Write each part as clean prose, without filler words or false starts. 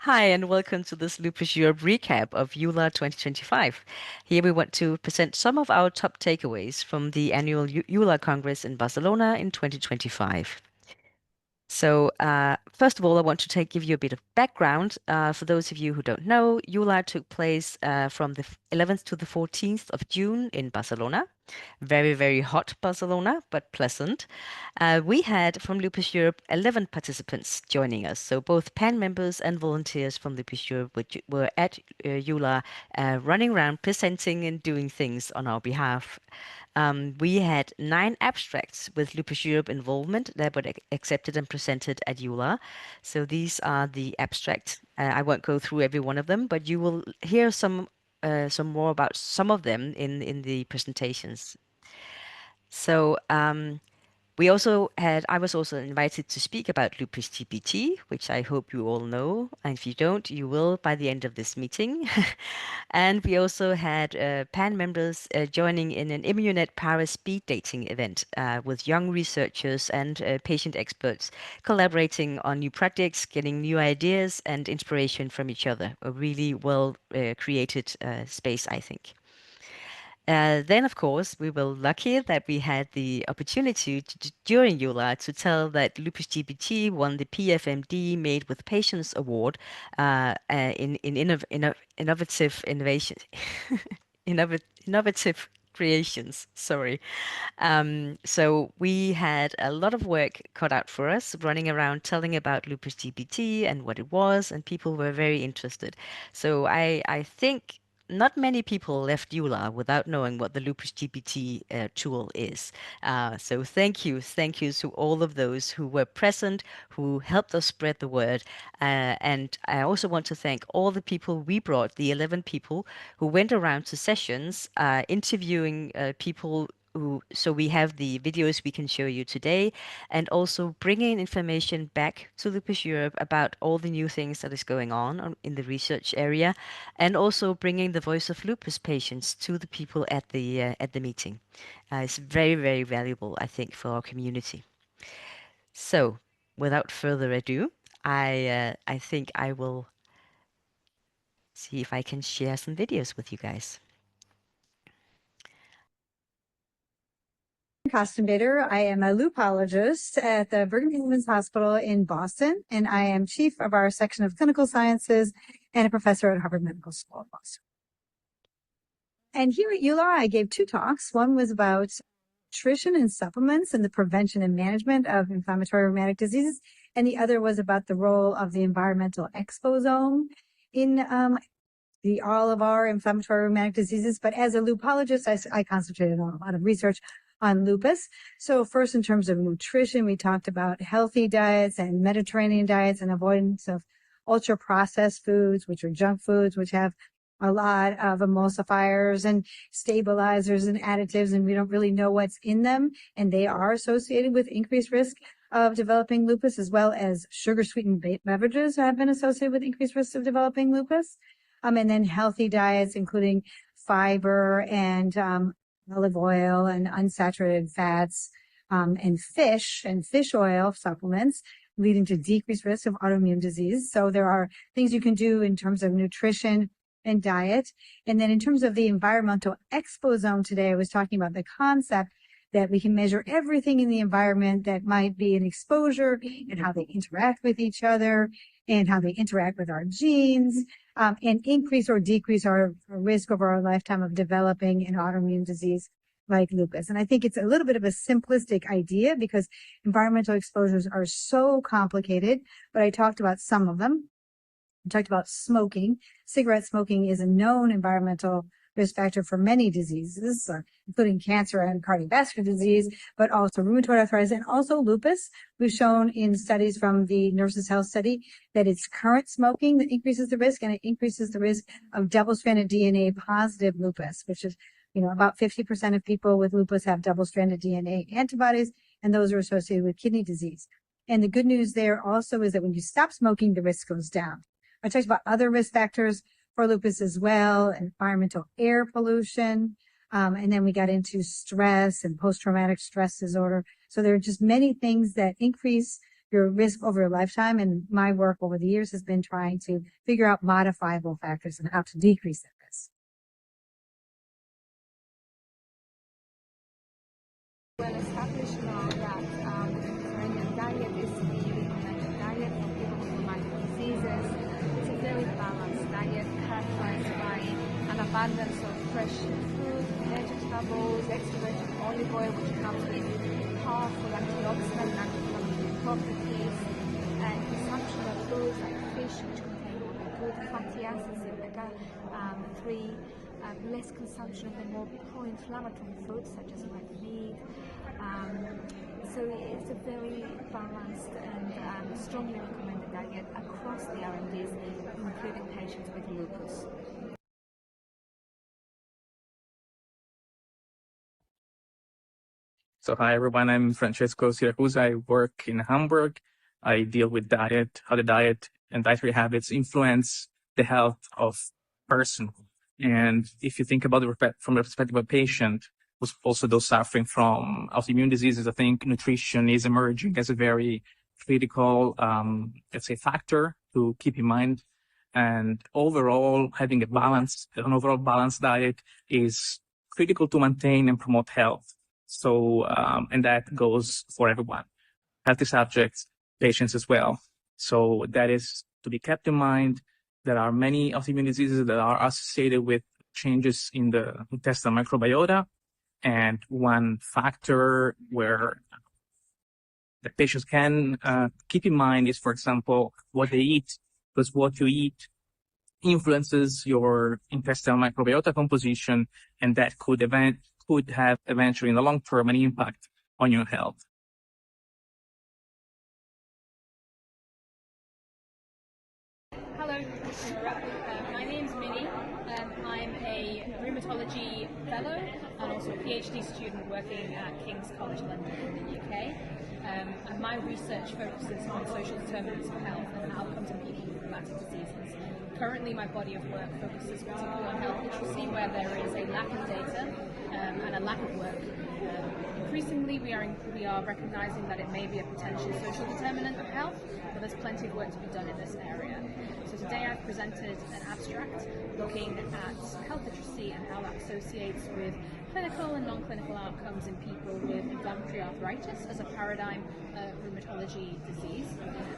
Hi, and welcome to this Lupus Europe recap of EULAR 2025. Here we want to present some of our top takeaways from the annual EULAR Congress in Barcelona in 2025. First of all, I want to give you a bit of background. For those of you who don't know, EULAR took place from the 11th to the 14th of June in Barcelona. Very, very hot Barcelona, but pleasant. We had from Lupus Europe 11 participants joining us. So both PAN members and volunteers from Lupus Europe were at EULAR running around presenting and doing things on our behalf. We had 9 abstracts with Lupus Europe involvement that were accepted and presented at EULAR. So these are the abstracts. I won't go through every one of them, but you will hear some more about some of them in the presentations. So I was also invited to speak about Lupus TBT, which I hope you all know. And if you don't, you will by the end of this meeting. And we also had PAN members joining in an Immunet Paris speed dating event with young researchers and patient experts collaborating on new projects, getting new ideas and inspiration from each other. A really well created space, I think. Then, of course, we were lucky that we had the opportunity during EULAR to tell that Lupus GPT won the PFMD Made with Patients Award in innovative innovation, innovative creations. Sorry. So we had a lot of work cut out for us, running around telling about Lupus GPT and what it was, and people were very interested. So I think not many people left EULA without knowing what the Lupus GPT tool is. So thank you to all of those who were present, who helped us spread the word. And I also want to thank all the people we brought, the 11 people who went around to sessions, interviewing people so we have the videos we can show you today, and also bringing information back to Lupus Europe about all the new things that is going on in the research area, and also bringing the voice of lupus patients to the people at the meeting. It's very, very valuable, I think, for our community. So, without further ado, I think I will see if I can share some videos with you guys. Costumator. I am a lupologist at the Brigham and Women's Hospital in Boston, and I am chief of our section of clinical sciences and a professor at Harvard Medical School of Boston. And here at EULAR, I gave 2 talks. One was about nutrition and supplements and the prevention and management of inflammatory rheumatic diseases, and the other was about the role of the environmental exposome in all of our inflammatory rheumatic diseases. But as a lupologist, I concentrated on a lot of research on lupus. So first, in terms of nutrition, we talked about healthy diets and Mediterranean diets and avoidance of ultra processed foods, which are junk foods, which have a lot of emulsifiers and stabilizers and additives, and we don't really know what's in them. And they are associated with increased risk of developing lupus, as well as sugar sweetened beverages have been associated with increased risk of developing lupus. And then healthy diets, including fiber and olive oil and unsaturated fats, and fish oil supplements, leading to decreased risk of autoimmune disease. So there are things you can do in terms of nutrition and diet. And then in terms of the environmental exposome today, I was talking about the concept that we can measure everything in the environment that might be an exposure and how they interact with each other and how they interact with our genes, and increase or decrease our risk over our lifetime of developing an autoimmune disease like lupus. And I think it's a little bit of a simplistic idea because environmental exposures are so complicated, but I talked about some of them. I talked about smoking. Cigarette smoking is a known environmental risk factor for many diseases, including cancer and cardiovascular disease, but also rheumatoid arthritis and also lupus. We've shown in studies from the Nurses Health Study that it's current smoking that increases the risk, and it increases the risk of double-stranded DNA positive lupus, which is, about 50% of people with lupus have double-stranded DNA antibodies, and those are associated with kidney disease. And the good news there also is that when you stop smoking, the risk goes down. I talked about other risk factors for lupus as well, environmental air pollution, and then we got into stress and post-traumatic stress disorder. So there are just many things that increase your risk over a lifetime. And my work over the years has been trying to figure out modifiable factors and how to decrease that risk. Well established now that the Mediterranean diet is the recommended diet for people with rheumatic diseases. It's a very balanced diet characterized by an abundance of fresh fruit, vegetables, extra virgin olive oil, which comes with powerful antioxidant and anti-inflammatory properties, and consumption of foods like fish, which contain good fatty acids, omega-3, less consumption of the more pro-inflammatory foods such as red meat. So it's a very balanced and strongly recommended diet across the RMDs, including patients with lupus. So hi everyone, I'm Francesco Siracusa. I work in Hamburg. I deal with diet, how the diet and dietary habits influence the health of person. And if you think about it from the perspective of a patient, also those suffering from autoimmune diseases, I think nutrition is emerging as a very critical, let's say, factor to keep in mind. And overall, having an overall balanced diet is critical to maintain and promote health. So, and that goes for everyone, healthy subjects, patients as well. So that is to be kept in mind. There are many autoimmune diseases that are associated with changes in the intestinal microbiota. And one factor where the patients can keep in mind is, for example, what they eat, because what you eat influences your intestinal microbiota composition, and that could have eventually in the long term an impact on your health. Hello, Lupus Europe. My name's Minnie. I'm a rheumatology fellow and also a PhD student working at King's College London in the UK. And my research focuses on social determinants of health and outcomes in people with rheumatic diseases. Currently, my body of work focuses particularly on health literacy, where there is a lack of data and a lack of work. Increasingly, we are recognizing that it may be a potential social determinant of health, but there's plenty of work to be done in this area. So today I've presented an abstract looking at health literacy and how that associates with clinical and non-clinical outcomes in people with inflammatory arthritis as a paradigm rheumatology disease.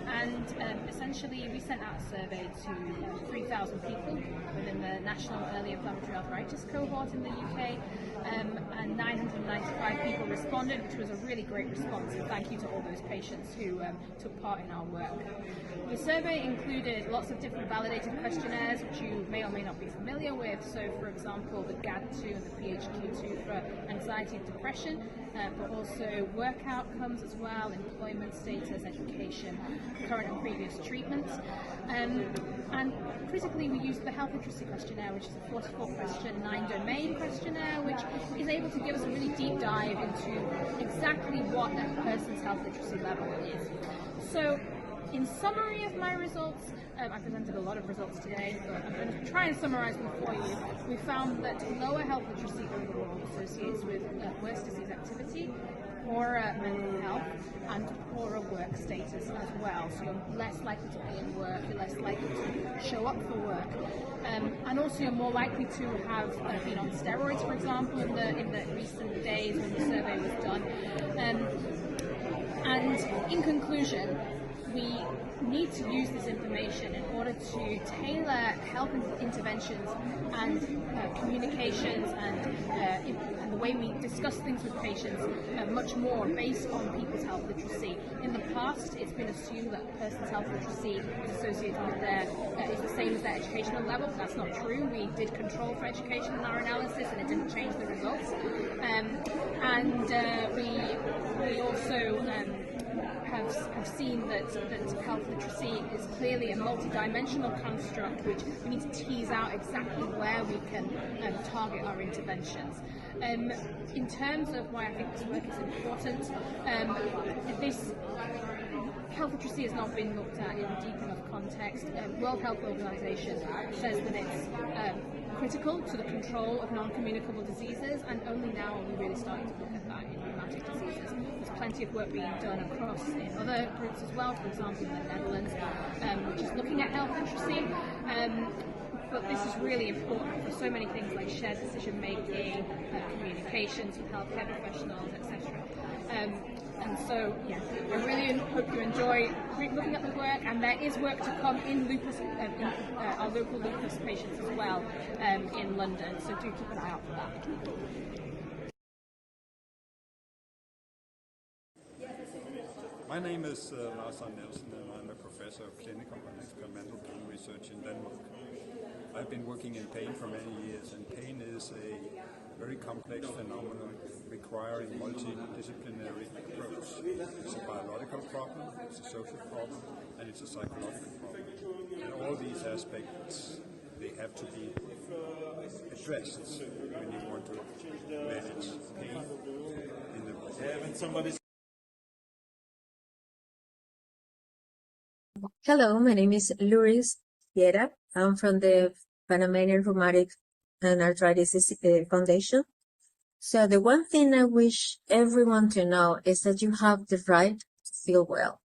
And essentially we sent out a survey to 3,000 people within the National Early Inflammatory Arthritis cohort in the UK, and 995 people responded, which was a really great response, and thank you to all those patients who took part in our work. The survey included lots of different validated questionnaires which you may or may not be familiar with. So for example, the GAD-2 and the PHQ-2 for anxiety and depression, but also work outcomes as well, employment status, education, current and previous treatments. And critically, we used the health literacy questionnaire, which is a 44-question, 9-domain questionnaire, which is able to give us a really deep dive into exactly what that person's health literacy level is. So, in summary of my results, I presented a lot of results today, but I'm going to try and summarize them for you. We found that lower health literacy overall associates with worse disease activity, poorer mental health, and poorer work status as well. So you're less likely to be in work, you're less likely to show up for work, and also you're more likely to have been on steroids, for example, in the recent days when the survey was done. And in conclusion, we need to use this information in order to tailor health interventions and communications and the way we discuss things with patients much more based on people's health literacy. In the past, it's been assumed that a person's health literacy is associated with is the same as their educational level. That's not true. We did control for education in our analysis, and it didn't change the results. We also have seen that health literacy is clearly a multi-dimensional construct, which we need to tease out exactly where we can target our interventions. In terms of why I think this work is important, this health literacy has not been looked at in deep enough context. World Health Organization says that it's critical to the control of non-communicable diseases, and only now are we really starting to look at that in rheumatic diseases. It's plenty of work being done across in other groups as well, for example in the Netherlands, which is looking at health literacy. But this is really important for so many things like shared decision making, communications with healthcare professionals, etc. And so, yeah, I really hope you enjoy looking at the work, and there is work to come in lupus, our local lupus patients as well in London, so do keep an eye out for that. My name is Lars Nelson, and I'm a professor of clinical and experimental pain research in Denmark. I've been working in pain for many years, and pain is a very complex phenomenon requiring multidisciplinary approach. It's a biological problem, it's a social problem, and it's a psychological problem. And all these aspects, they have to be addressed when you want to manage pain in the Hello, my name is Luis Viera. I'm from the Panamanian Rheumatic and Arthritis Foundation. So the one thing I wish everyone to know is that you have the right to feel well.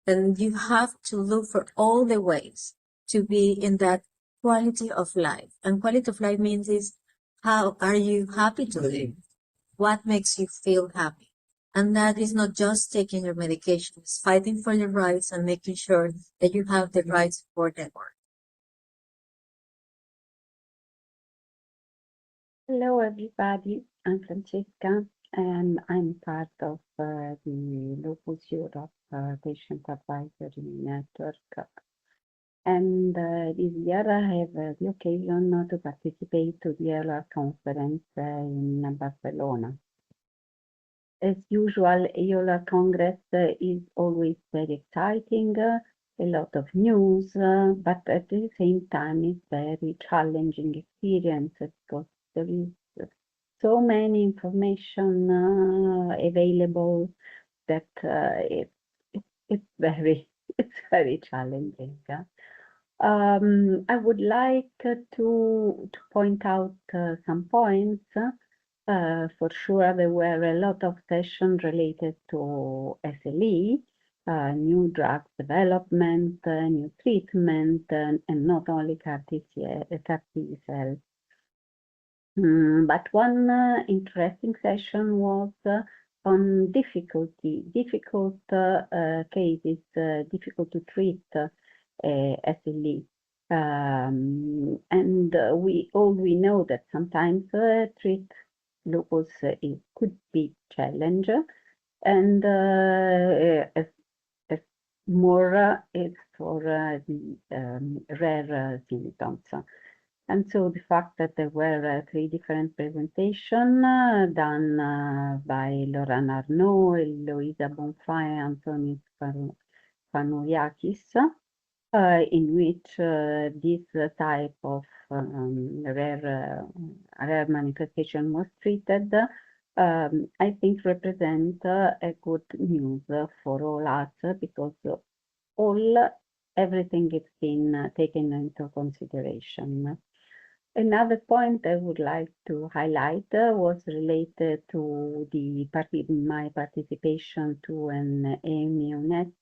And you have to look for all the ways to be in that quality of life. And quality of life means is how are you happy to live? What makes you feel happy? And that is not just taking your medication, it's fighting for your rights and making sure that you have the right support network. Hello, everybody. I'm Francesca, and I'm part of the Lupus Europe Patient Advisory Network. And this year I have the occasion to participate to the EULAR Conference in Barcelona. As usual, EULAR Congress is always very exciting, a lot of news, but at the same time it's very challenging experience because there is so many information available that it's very challenging. I would like to point out some points. For sure, there were a lot of sessions related to SLE, new drug development, new treatment, and not only CAR T cells. But one interesting session was on difficult cases, difficult to treat SLE. And we know that sometimes treat lupus could be challenge, and as more it's for the rare symptoms. And so the fact that there were 3 different presentations done by Laurent Arnaud, Eloisa Bonfay, and Anthony Fanouiakis, in which this type of rare manifestation was treated, I think represent a good news for all us, because everything is been taken into consideration. Another point I would like to highlight was related to my participation to an EMUNET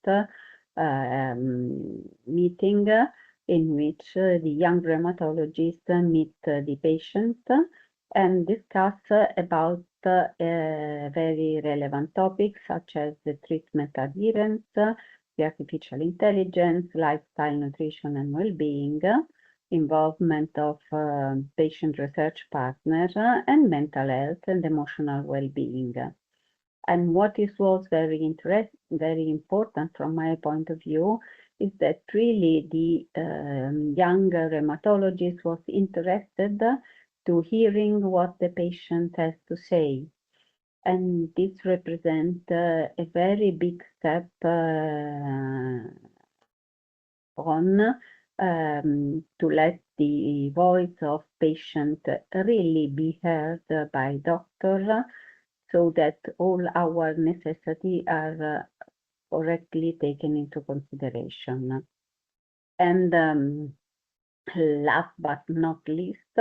meeting in which the young rheumatologists meet the patient and discuss about very relevant topics such as the treatment adherence, the artificial intelligence, lifestyle, nutrition and well-being, involvement of patient research partners, and mental health and emotional well-being. And what was very important from my point of view is that really the young rheumatologist was interested to hearing what the patient has to say. And this represents a very big step to let the voice of patient really be heard by doctor, so that all our necessities are correctly taken into consideration. And last but not least,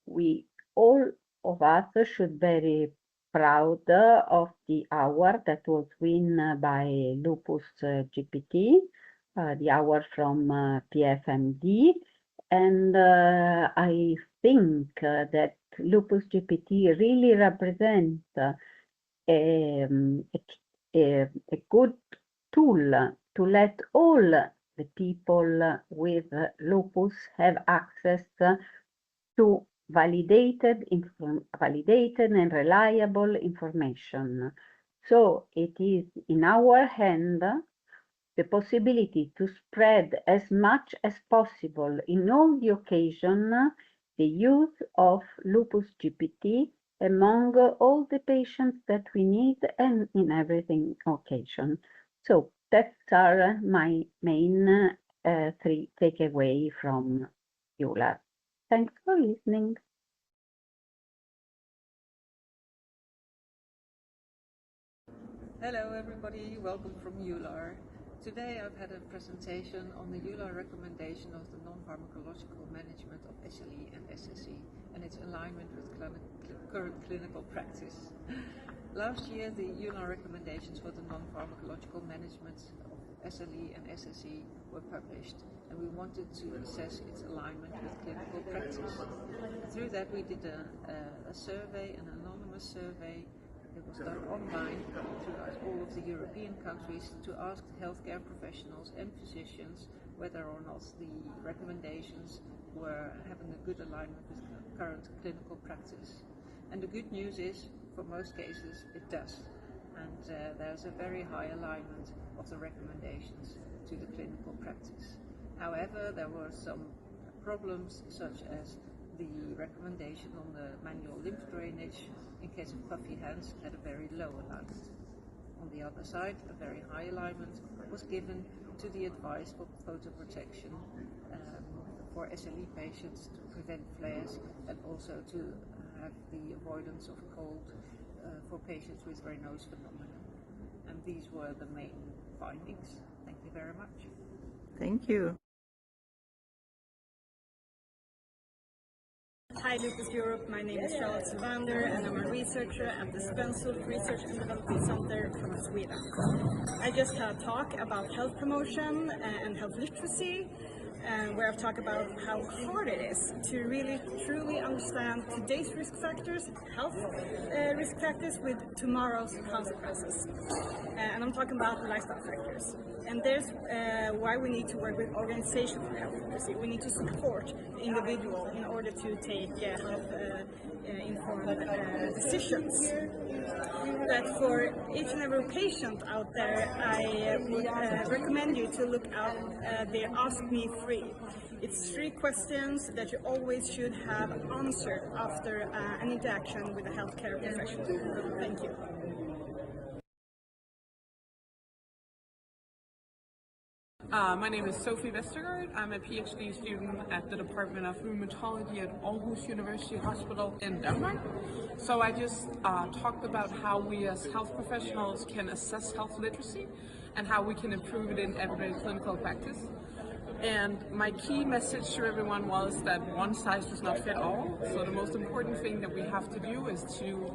we all of us should very proud of the award that was won by Lupus GPT, the award from PFMD. And I think that Lupus GPT really represents a good tool to let all the people with lupus have access to validated and reliable information. So it is in our hand the possibility to spread as much as possible in all the occasion the use of Lupus GPT among all the patients that we need and in everything occasion. So that's are my main three takeaway from EULAR. Thanks for listening. Hello everybody, welcome from EULAR. Today I've had a presentation on the EULAR recommendation of the non-pharmacological management of SLE and SSE and its alignment with current clinical practice. Last year the EULAR recommendations for the non-pharmacological management of SLE and SSE were published, and we wanted to assess its alignment with clinical practice. Through that we did a survey, an anonymous survey. It was done online throughout all of the European countries to ask healthcare professionals and physicians whether or not the recommendations were having a good alignment with current clinical practice. And the good news is, for most cases, it does. And there's a very high alignment of the recommendations to the clinical practice. However, there were some problems, such as the recommendation on the manual lymph drainage in case of puffy hands had a very low alignment. On the other side, a very high alignment was given to the advice for photoprotection for SLE patients to prevent flares and also to have the avoidance of cold for patients with Raynaud's phenomenon. And these were the main findings. Thank you very much. Thank you. Hi Lupus Europe, my name is Charlotte Sylvander and I'm a researcher at the Spensholt Research and Development Center from Sweden. I just had a talk about health promotion and health literacy, where I've talked about how hard it is to really truly understand today's risk factors, health risk factors with tomorrow's consequences. And I'm talking about lifestyle factors. And there's why we need to work with organizations for health literacy. We need to support the individual in order to take health-informed decisions. But for each and every patient out there, I would recommend you to look out the Ask Me 3. It's 3 questions that you always should have answered after an interaction with a healthcare professional. Thank you. My name is Sophie Vestergaard. I'm a PhD student at the Department of Rheumatology at Aarhus University Hospital in Denmark. So I just talked about how we as health professionals can assess health literacy and how we can improve it in everyday clinical practice. And my key message to everyone was that one size does not fit all. So the most important thing that we have to do is to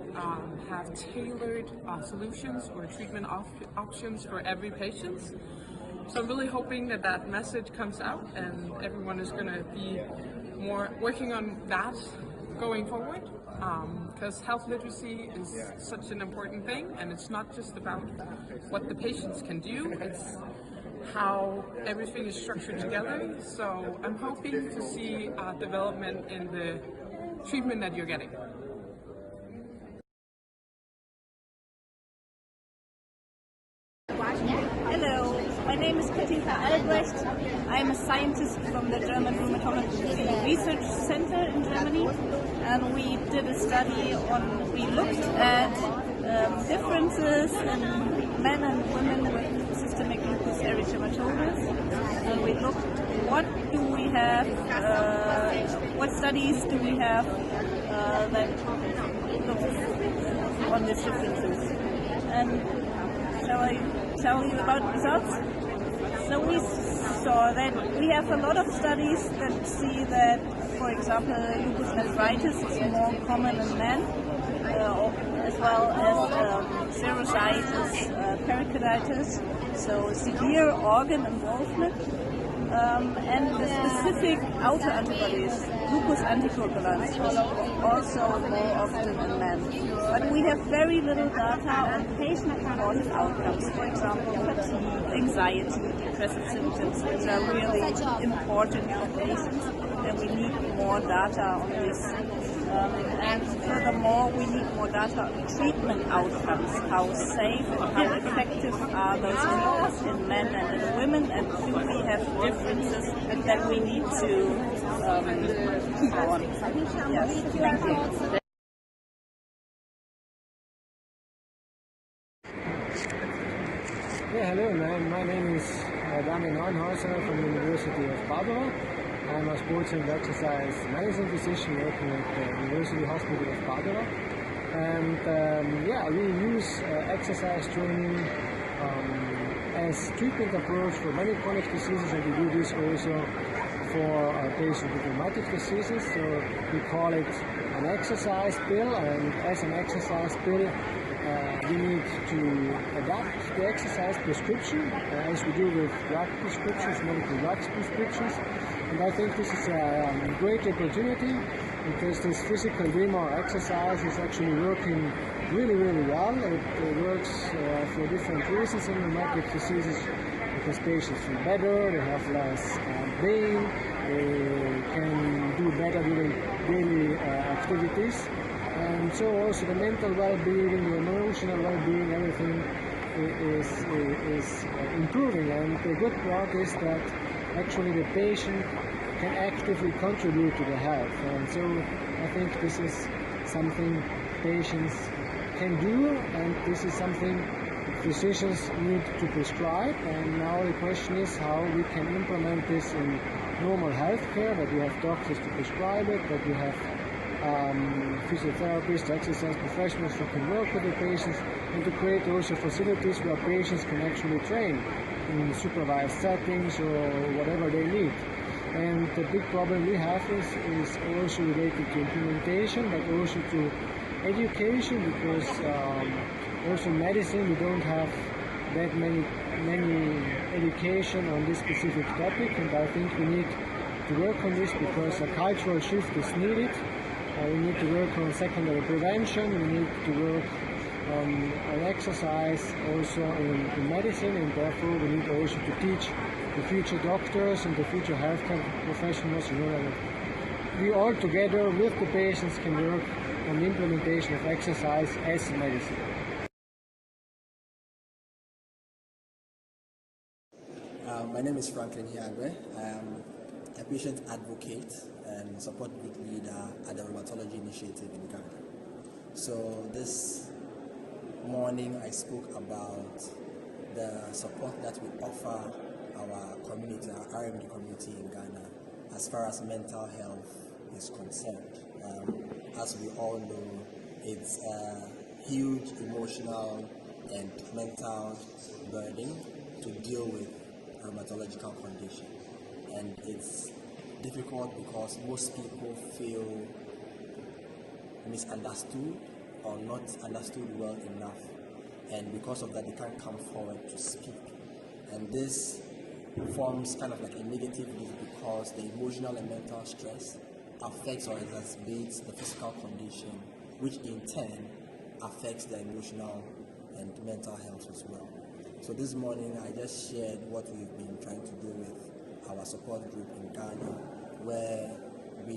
have tailored solutions or treatment options for every patient. So I'm really hoping that that message comes out and everyone is going to be more working on that going forward, because health literacy is such an important thing, and it's not just about what the patients can do, it's how everything is structured together. So I'm hoping to see development in the treatment that you're getting. Hello, my name is Katinka Albrecht. I'm a scientist from the German Rheumatology Research Center in Germany, and we did a study we looked at differences in men and women with systemic lupus erythematosus, and we looked what studies do we have that look on these differences. And shall I tell you about results? So we saw that we have a lot of studies that see that, for example, lupus nephritis is more common in men, as well as serositis, pericarditis, so severe organ involvement, and the specific autoantibodies, lupus anticoagulants, also more often in men. But we have very little data on patient-reported outcomes, for example, fatigue, anxiety, depressive symptoms, which are really important for patients, and we need more data on this. And furthermore, we need more data on treatment outcomes, how safe and how effective are those treatments in men and in women, and do we have differences that we need to keep on. Yes, thank you. Yeah, hello, my name is Damian Arnhauser from the University of Padua. I'm a sports and exercise medicine physician working at the University Hospital of Padua. And yeah, we use exercise training as treatment approach for many chronic diseases, and we do this also for patients with rheumatic diseases. So we call it an exercise pill, and as an exercise pill, we need to adapt the exercise prescription as we do with drug prescriptions, medical drugs prescriptions. And I think this is a great opportunity because this physical demo exercise is actually working really, really well. It works for different reasons in rheumatic diseases because patients feel better, they have less pain, they can do better during daily activities. And so also the mental well-being, the emotional well-being, everything is improving. And the good part is that actually the patient can actively contribute to the health. And so I think this is something patients can do, and this is something physicians need to prescribe. And now the question is how we can implement this in normal healthcare, that we have doctors to prescribe it, that we have physiotherapists, exercise professionals who can work with the patients, and to create also facilities where patients can actually train in supervised settings or whatever they need. And the big problem we have is also related to implementation, but also to education, because also in medicine we don't have that many education on this specific topic, and I think we need to work on this because a cultural shift is needed. We need to work on secondary prevention, we need to work on exercise also in medicine, and therefore we need also to teach the future doctors and the future healthcare professionals, that we all together with the patients can work on the implementation of exercise as medicine. My name is Franklin Hiagwe. I am a patient advocate and support group leader at the Rheumatology Initiative in Ghana. So this morning I spoke about the support that we offer our community, our RMD community in Ghana, as far as mental health is concerned. As we all know, it's a huge emotional and mental burden to deal with a rheumatological condition. And it's difficult because most people feel misunderstood or not understood well enough, and because of that they can't come forward to speak. And this forms kind of like a negative loop because the emotional and mental stress affects or exacerbates the physical condition, which in turn affects the emotional and mental health as well. So this morning I just shared what we've been trying to do with our support group in Ghana, where we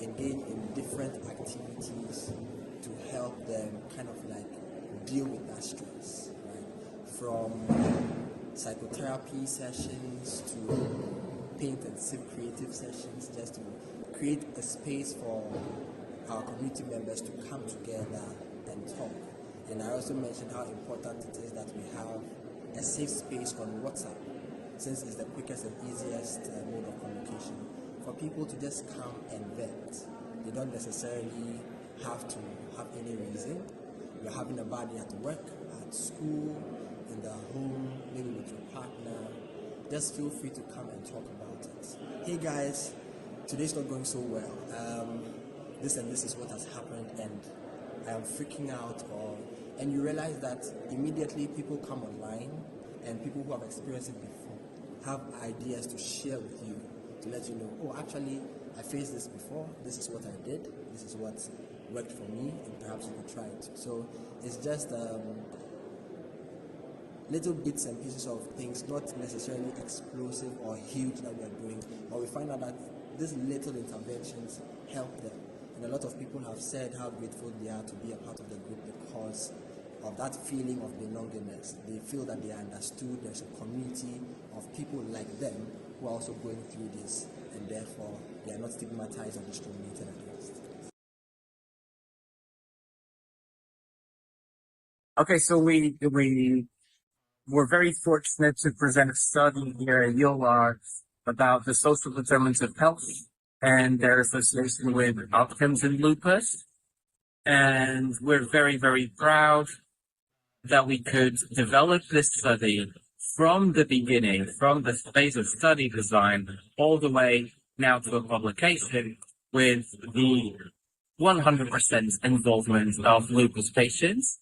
engage in different activities to help them kind of like deal with that stress, right? From psychotherapy sessions to paint and sip creative sessions, just to create a space for our community members to come together and talk. And I also mentioned how important it is that we have a safe space on WhatsApp, since it's the quickest and easiest mode of communication for people to just come and vent. They don't necessarily have to have any reason. You're having a bad day at work, at school, in the home, maybe with your partner. Just feel free to come and talk about it. Hey guys, today's not going so well. This and this is what has happened, and I am freaking out, and you realize that immediately people come online and people who have experienced it before have ideas to share with you, to let you know, oh, actually, I faced this before, this is what I did, this is what worked for me, and perhaps you could try it. So it's just little bits and pieces of things, not necessarily explosive or huge that we are doing, but we find out that these little interventions help them. And a lot of people have said how grateful they are to be a part of the group because of that feeling of belongingness. They feel that they are understood, there's a community of people like them who are also going through this, and therefore they are not stigmatized or discriminated against. Okay, so we were very fortunate to present a study here at EULAR about the social determinants of health and their association with outcomes in lupus. And we're very, very proud that we could develop this study from the beginning, from the phase of study design, all the way now to a publication with the 100% involvement of lupus patients.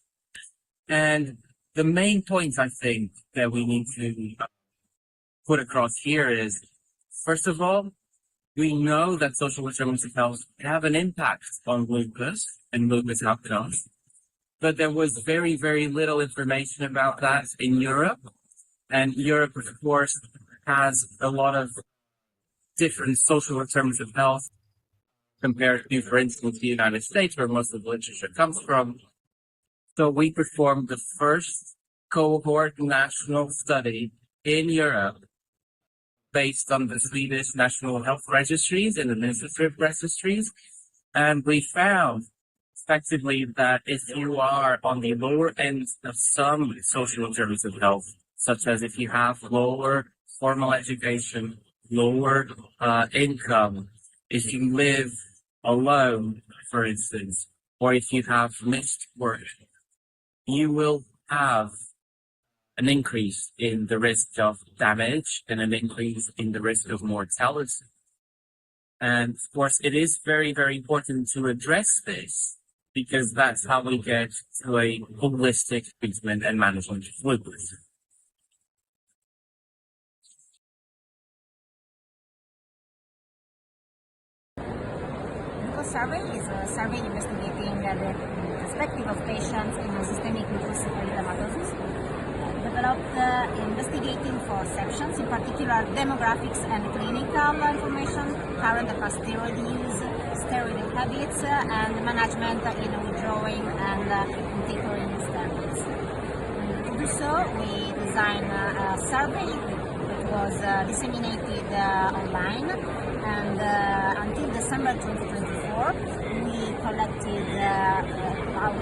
And the main point I think that we need to put across here is, first of all, we know that social determinants of health have an impact on lupus and lupus outcomes, but there was very, very little information about that in Europe. And Europe, of course, has a lot of different social determinants of health compared to, for instance, the United States, where most of the literature comes from. So we performed the first cohort national study in Europe based on the Swedish National Health Registries and Administrative Registries. And we found effectively that if you are on the lower end of some social determinants of health, such as if you have lower formal education, lower income, if you live alone, for instance, or if you have missed work, you will have an increase in the risk of damage and an increase in the risk of mortality. And of course, it is very, very important to address this because that's how we get to a holistic treatment and management of lupus. Lupus survey is a survey investigating the perspective of patients in systemic lupus erythematosus, developed investigating four sections, in particular demographics and clinical information, current and past steroid use, steroid habits, and management in withdrawing and tapering steroids. To do so, we designed a survey that was disseminated online, and until December 2024, we collected about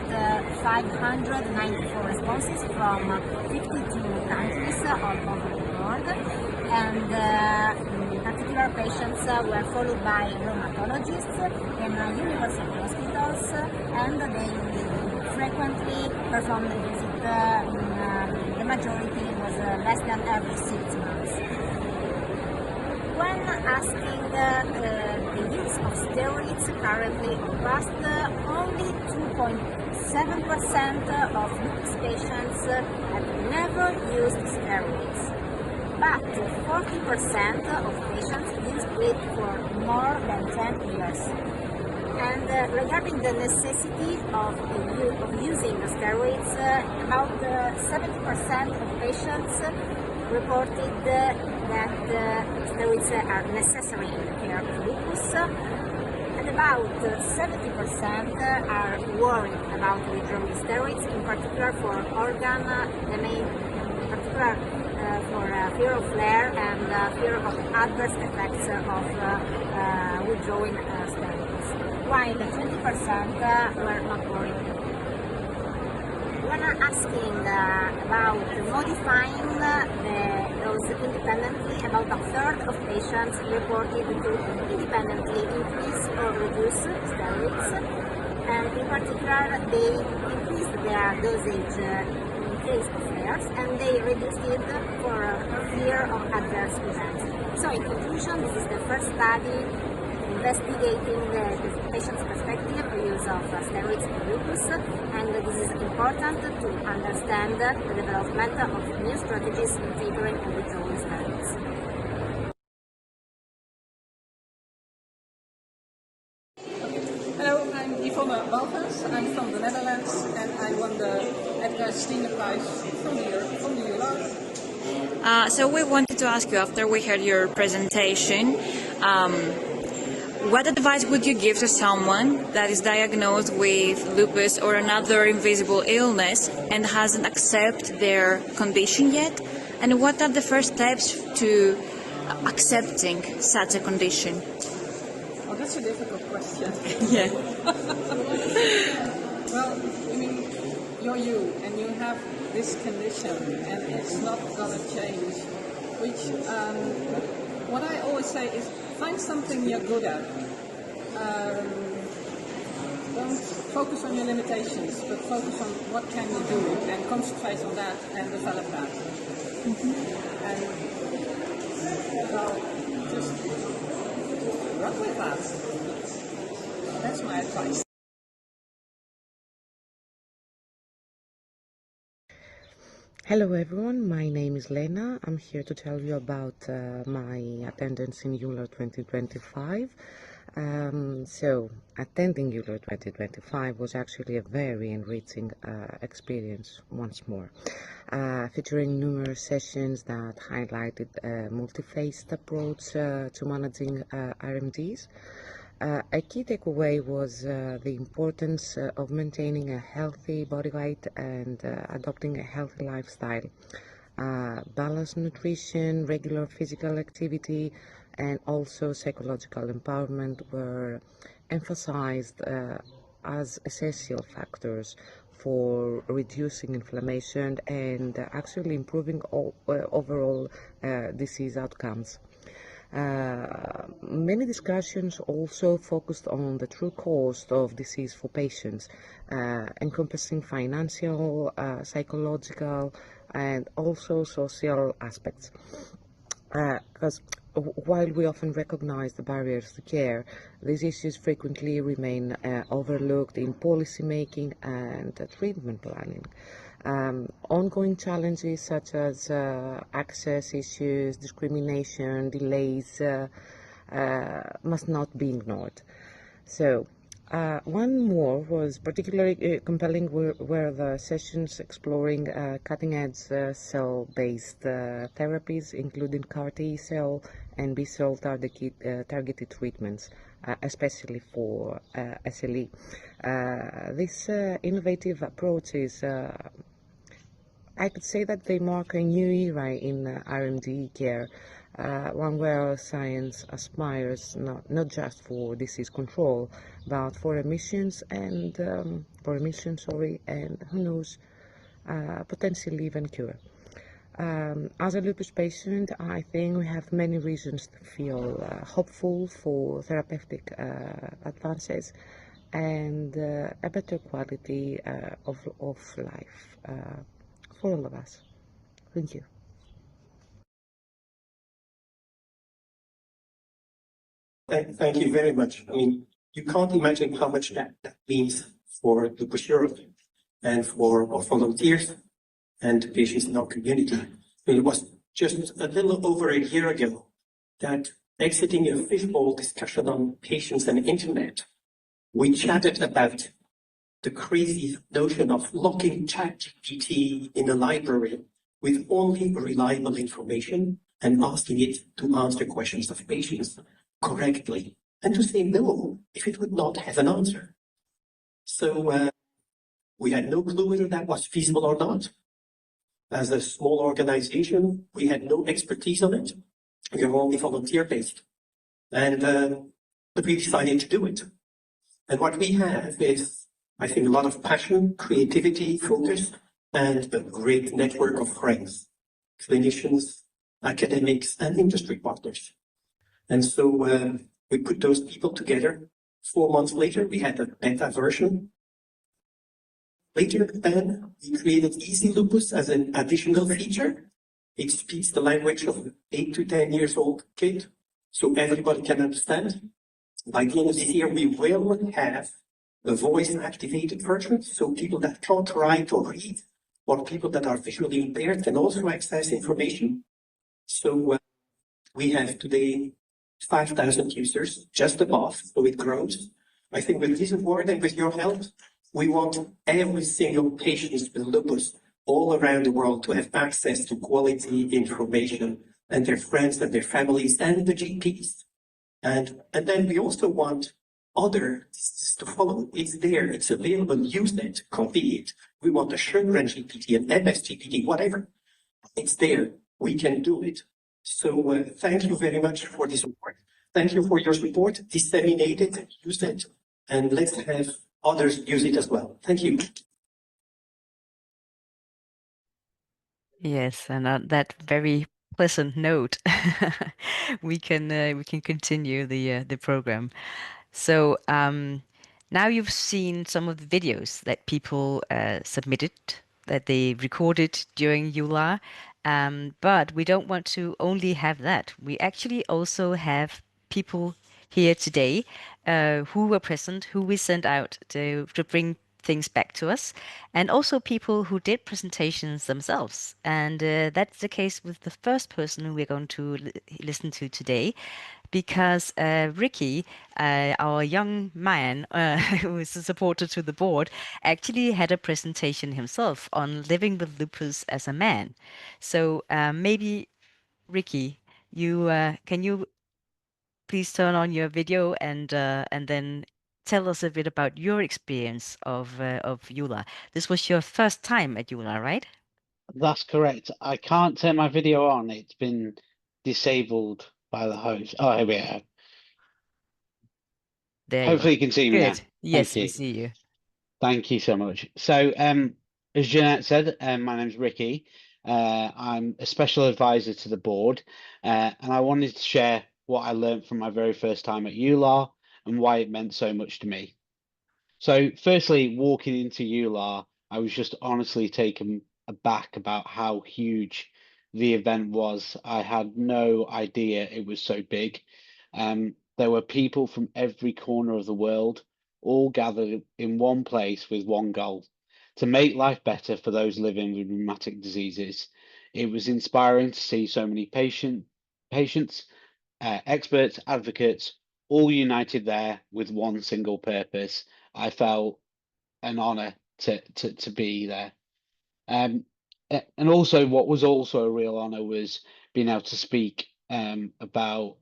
594 responses from 52 countries all over the world, and particular patients were followed by rheumatologists in university hospitals, and they frequently performed the visit. The majority was less than every 6 months. When asking the use of steroids currently on past, only 2.7% of lupus patients have never used steroids, but 40% of patients used it for more than 10 years. And regarding the necessity of using steroids, about 70% of patients reported that steroids are necessary in the care of lupus, and about 70% are worried about withdrawing steroids, in particular for organ damage, in particular for fear of flare and fear of adverse effects of withdrawing steroids, while 20% were not worried. When asking about modifying the dose independently, about a third of patients reported to independently increase or reduce steroids, and in particular they increased their dosage in case of flares, and they reduced it for fear of adverse events. So in conclusion, this is the first study investigating the patient's perspective or use of steroids in lupus, and this is important to understand the development of new strategies in favoring and withdrawing steroids. Hello, I'm Yvonne Balvens. I'm from the Netherlands and I won the Edgar Stine Prize from the EULAR. So we wanted to ask you, after we heard your presentation, what advice would you give to someone that is diagnosed with lupus or another invisible illness and hasn't accepted their condition yet? And what are the first steps to accepting such a condition? Oh, that's a difficult question. Yeah. Well, I mean, you're you and you have this condition and it's not going to change. Which, what I always say is find something you're good at. Don't focus on your limitations, but focus on what can you do and concentrate on that and develop that. And well, just run with that. That's my advice. Hello everyone, my name is Lena. I'm here to tell you about my attendance in EULAR 2025. So, attending EULAR 2025 was actually a very enriching experience once more, featuring numerous sessions that highlighted a multi-phased approach to managing RMDs. A key takeaway was the importance of maintaining a healthy body weight and adopting a healthy lifestyle. Balanced nutrition, regular physical activity, and also psychological empowerment were emphasized as essential factors for reducing inflammation and actually improving overall disease outcomes. Many discussions also focused on the true cost of disease for patients, encompassing financial, psychological, and also social aspects. Because while we often recognize the barriers to care, these issues frequently remain overlooked in policy making and treatment planning. Ongoing challenges such as access issues, discrimination, delays must not be ignored. So, one more was particularly compelling were the sessions exploring cutting-edge cell-based therapies, including CAR T-cell and B-cell targeted treatments, especially for SLE. These innovative approaches, I could say that they mark a new era in RMD care, one where science aspires not just for disease control, but for remissions and and who knows, potentially even cure. As a lupus patient, I think we have many reasons to feel hopeful for therapeutic advances and a better quality of life for all of us. Thank you. Thank you very much. I mean, you can't imagine how much that means for Lupus Europe and for our volunteers and patients in our community. I mean, it was just a little over a year ago that, exiting a fishbowl discussion on patients and internet, we chatted about the crazy notion of locking ChatGPT in a library with only reliable information and asking it to answer questions of patients correctly and to say no if it would not have an answer. So we had no clue whether that was feasible or not. As a small organization, we had no expertise on it. We are only volunteer-based. And but we decided to do it. And what we have is, I think, a lot of passion, creativity, focus, and a great network of friends, clinicians, academics, and industry partners. And so we put those people together. 4 months later, we had a beta version. Later then, we created Easy Lupus as an additional feature. It speaks the language of an 8 to 10 years old kid, so everybody can understand. By the end of this year, we will have a voice-activated version, so people that can't write or read, or people that are visually impaired can also access information. So we have today 5,000 users, just above, so it grows. I think with this award and with your help, we want every single patient with lupus all around the world to have access to quality information, and their friends and their families and the GPs. And then we also want other to follow. It's there, it's available, use it, copy it. We want a Sjögren GPT, an MS GPT, whatever. It's there, we can do it. So thank you very much for this award. Thank you for your support. Disseminate it, use it, and let's have others use it as well. Thank you. Yes, and on that very pleasant note, we can continue the program. So now you've seen some of the videos that people submitted, that they recorded during EULAR, but we don't want to only have that. We actually also have people here today who were present, who we sent out to bring things back to us, and also people who did presentations themselves. And that's the case with the first person we're going to listen to today, because Ricky, our young man who is a supporter to the board, actually had a presentation himself on living with lupus as a man. So maybe, Ricky, you can you please turn on your video and then tell us a bit about your experience of EULAR. This was your first time at EULAR, right? That's correct. I can't turn my video on. It's been disabled by the host. Oh, here we are. There you Hopefully are. you can see me now. Good. Thank Yes, we you. see you. Thank you so much. So, as Jeanette said, my name's Ricky. I'm a special advisor to the board, and I wanted to share what I learned from my very first time at EULAR and why it meant so much to me. So, firstly, walking into EULAR, I was just honestly taken aback about how huge the event was. I had no idea it was so big. There were people from every corner of the world, all gathered in one place with one goal: to make life better for those living with rheumatic diseases. It was inspiring to see so many patients, experts, advocates, all united there with one single purpose. I felt an honor to be there. And also, what was also a real honor was being able to speak about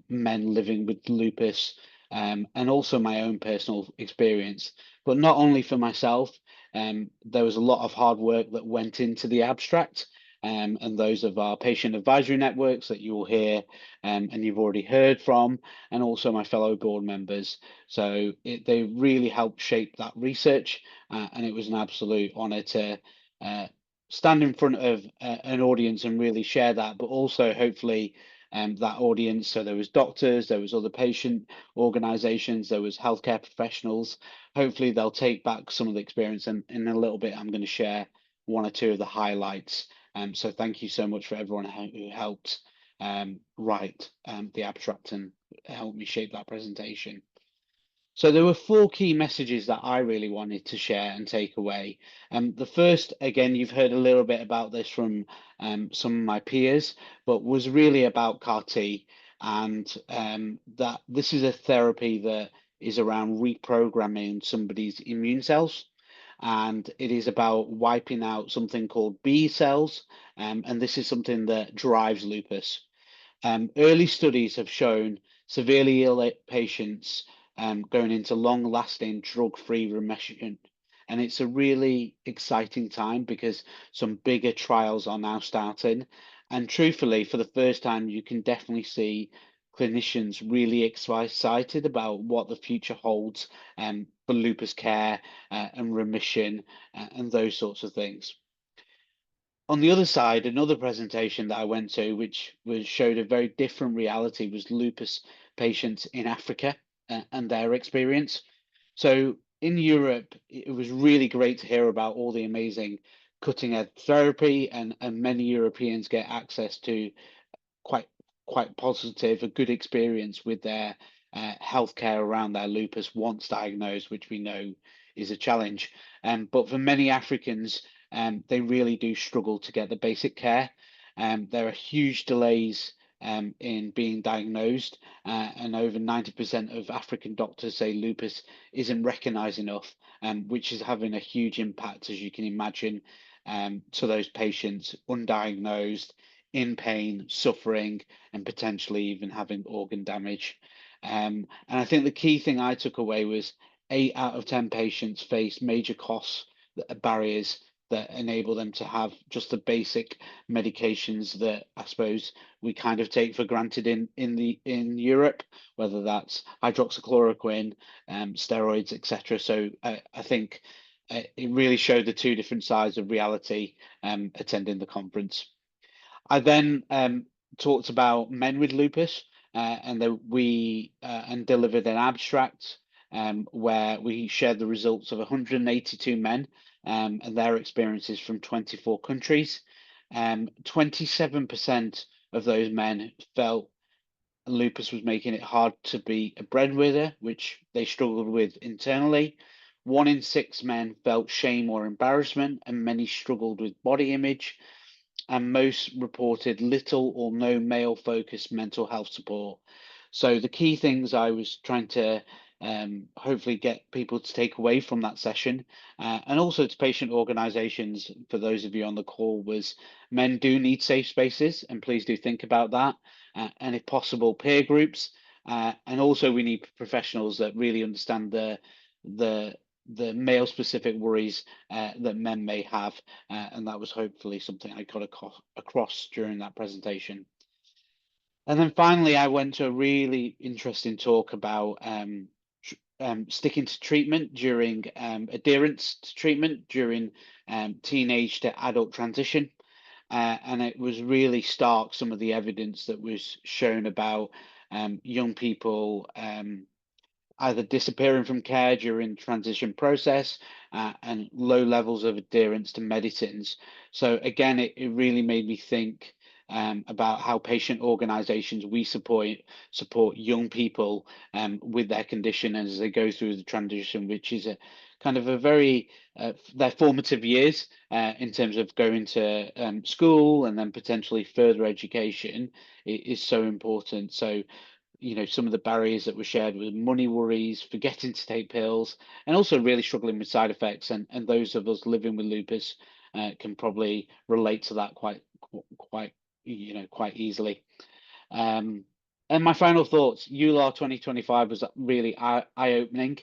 men living with lupus, and also my own personal experience. But not only for myself, there was a lot of hard work that went into the abstract, and those of our patient advisory networks that you will hear and you've already heard from, and also my fellow board members. So they really helped shape that research, and it was an absolute honor to stand in front of an audience and really share that, but also hopefully that audience. So there was doctors, there was other patient organizations, there was healthcare professionals. Hopefully they'll take back some of the experience, and in a little bit I'm going to share one or two of the highlights. So thank you so much for everyone who helped write the abstract and help me shape that presentation. So there were four key messages that I really wanted to share and take away. The first, again, you've heard a little bit about this from some of my peers, but was really about CAR-T, and that this is a therapy that is around reprogramming somebody's immune cells. And it is about wiping out something called B cells, and this is something that drives lupus. Early studies have shown severely ill patients going into long-lasting drug-free remission. And it's a really exciting time because some bigger trials are now starting. And truthfully, for the first time, you can definitely see clinicians really excited about what the future holds for lupus care and remission and those sorts of things. On the other side, another presentation that I went to, which showed a very different reality, was lupus patients in Africa and their experience. So in Europe, it was really great to hear about all the amazing cutting edge therapy, and many Europeans get access to quite positive, a good experience with their healthcare around their lupus once diagnosed, which we know is a challenge. But for many Africans, they really do struggle to get the basic care. There are huge delays in being diagnosed, and over 90% of African doctors say lupus isn't recognized enough, which is having a huge impact, as you can imagine, to those patients undiagnosed, in pain, suffering, and potentially even having organ damage. And I think the key thing I took away was 8 out of 10 patients face major cost barriers that enable them to have just the basic medications that I suppose we kind of take for granted in Europe, whether that's hydroxychloroquine, steroids, etc. So I think it really showed the two different sides of reality attending the conference. I then talked about men with lupus, and that we and delivered an abstract where we shared the results of 182 men and their experiences from 24 countries. 27% of those men felt lupus was making it hard to be a breadwinner, which they struggled with internally. 1 in 6 men felt shame or embarrassment, and many struggled with body image, and most reported little or no male focused mental health support. So the key things I was trying to hopefully get people to take away from that session, and also to patient organisations, for those of you on the call, was men do need safe spaces, and please do think about that, and if possible, peer groups, and also we need professionals that really understand the male specific worries that men may have, and that was hopefully something I got across during that presentation. And then finally, I went to a really interesting talk about sticking to treatment during adherence to treatment during teenage to adult transition. And it was really stark, some of the evidence that was shown about young people either disappearing from care during the transition process, and low levels of adherence to medicines. So again, it really made me think about how patient organisations we support young people with their condition as they go through the transition, which is a kind of a very their formative years in terms of going to school and then potentially further education is so important. So some of the barriers that were shared with money worries, forgetting to take pills, and also really struggling with side effects. And those of us living with lupus can probably relate to that quite easily. And my final thoughts: EULAR 2025 was really eye-opening.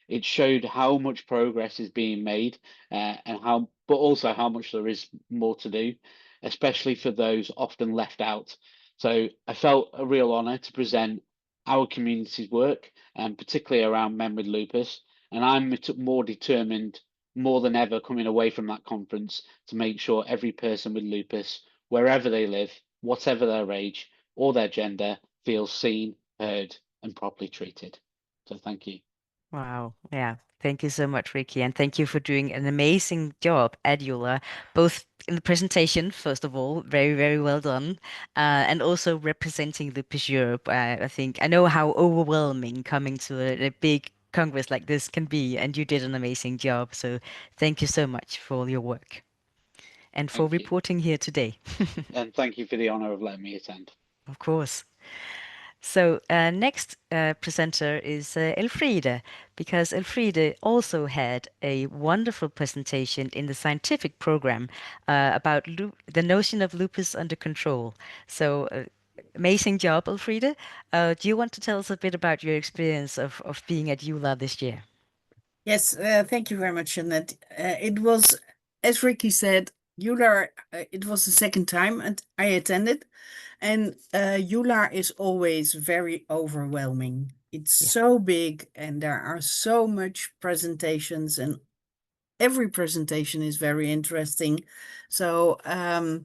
It showed how much progress is being made, but also how much there is more to do, especially for those often left out. So I felt a real honour to present our community's work, and particularly around men with lupus. And I'm more determined, more than ever, coming away from that conference to make sure every person with lupus, wherever they live, whatever their age or their gender, feels seen, heard, and properly treated. So thank you. Wow. Yeah. Thank you so much, Ricky. And thank you for doing an amazing job at EULAR, both in the presentation, first of all, very, very well done, and also representing Lupus Europe. I think I know how overwhelming coming to a big congress like this can be, and you did an amazing job. So thank you so much for all your work and for Thank you. reporting here today. And thank you for the honour of letting me attend. Of course. So next presenter is Elfriede, because Elfriede also had a wonderful presentation in the scientific program about the notion of lupus under control. So amazing job, Elfriede. Do you want to tell us a bit about your experience of being at EULAR this year? Yes, thank you very much, Jeanette. It was, as Ricky said, EULAR, it was the second time I attended. And EULAR is always very overwhelming. It's so big and there are so much presentations, and every presentation is very interesting. So, the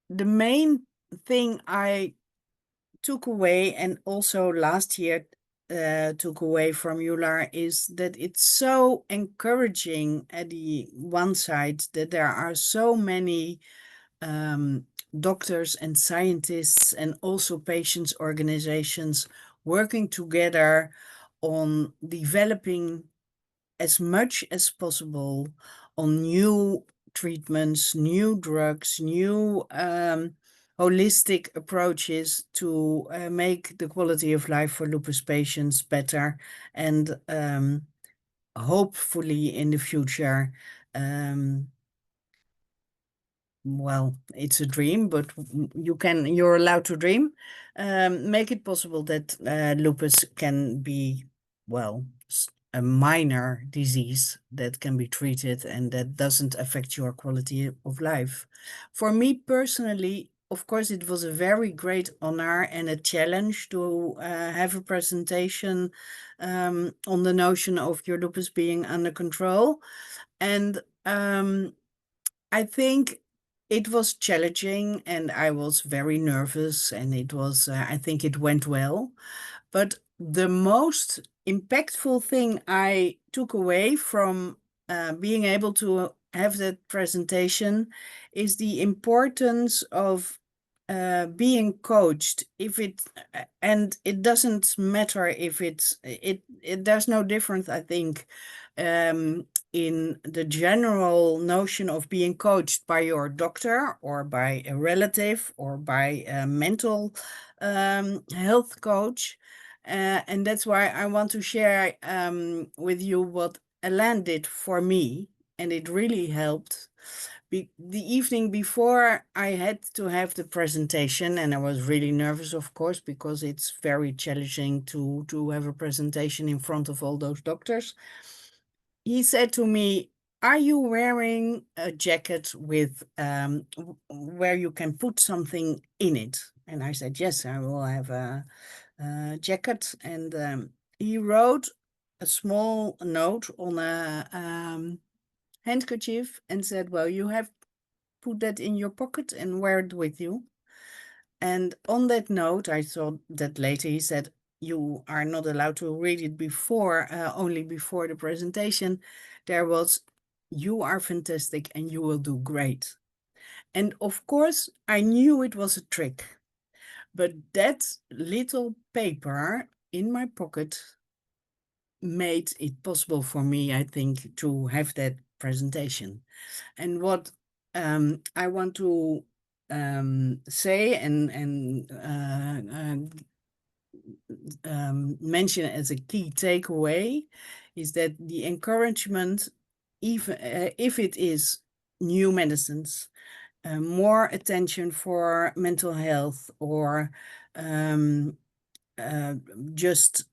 main thing I took away, and also last year took away from EULAR, is that it's so encouraging at the one side that there are so many doctors and scientists and also patients organizations working together on developing as much as possible on new treatments, new drugs, new holistic approaches to make the quality of life for lupus patients better, and hopefully in the future, well, it's a dream, but you're allowed to dream, make it possible that lupus can be, well, a minor disease that can be treated and that doesn't affect your quality of life. For me personally, of course, it was a very great honor and a challenge to have a presentation on the notion of your lupus being under control. And I think it was challenging and I was very nervous, and it was, I think it went well. But the most impactful thing I took away from being able to have that presentation is the importance of being coached. And it doesn't matter if there's no difference, I think, in the general notion of being coached by your doctor or by a relative or by a mental health coach. And that's why I want to share with you what Alain did for me, and it really helped. The evening before I had to have the presentation, and I was really nervous, of course, because it's very challenging to have a presentation in front of all those doctors. He said to me, "Are you wearing a jacket with where you can put something in it?" And I said, "Yes, I will have a jacket." And he wrote a small note on a handkerchief and said, "Well, you have put that in your pocket and wear it with you." And on that note, I saw that later he said, "You are not allowed to read it before, only before the presentation." There was, "You are fantastic and you will do great." And of course, I knew it was a trick, but that little paper in my pocket made it possible for me, I think, to have that presentation. And what I want to say and mention as a key takeaway is that the encouragement, even if it is new medicines, more attention for mental health, or just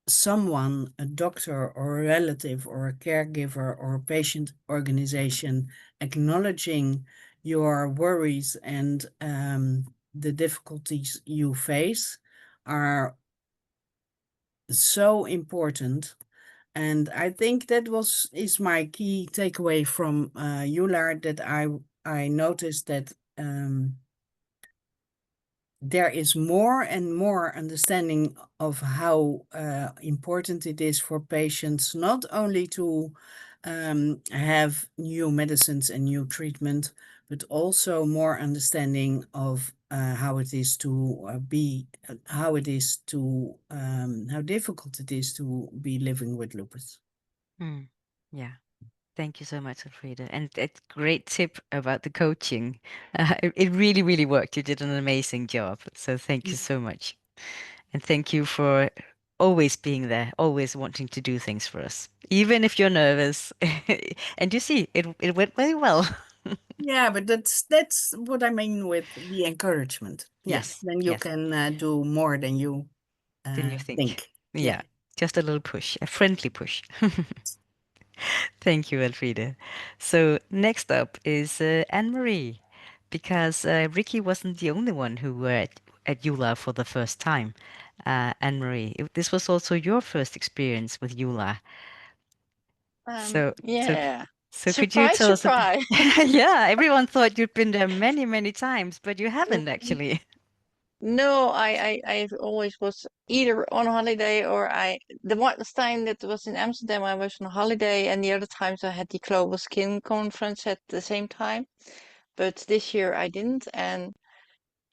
someone, a doctor or a relative or a caregiver or a patient organization, acknowledging your worries and the difficulties you face are so important. And I think that is my key takeaway from EULAR, that I noticed that there is more and more understanding of how important it is for patients not only to have new medicines and new treatment, but also more understanding of how it is to how difficult it is to be living with lupus. Yeah. Thank you so much, Elfrida. And a great tip about the coaching. It really, really worked. You did an amazing job. So thank you so much. And thank you for always being there, always wanting to do things for us, even if you're nervous. And you see, it went very well. Yeah, but that's what I mean with the encouragement. Yeah, Yes, then you yes. can do more than you Than you think. think. Yeah, just a little push, a friendly push. Thank you, Elfrida. So next up is Anne-Marie, because Ricky wasn't the only one who were at EULAR for the first time. Anne-Marie, this was also your first experience with EULAR. So, so, Yeah. so could you Surprise, tell us a bit? surprise. Yeah, everyone thought you'd been there many, many times, but you haven't actually. No, I always was either on holiday or the one time that was in Amsterdam, I was on holiday, and the other times I had the Global Skin Conference at the same time. But this year I didn't, and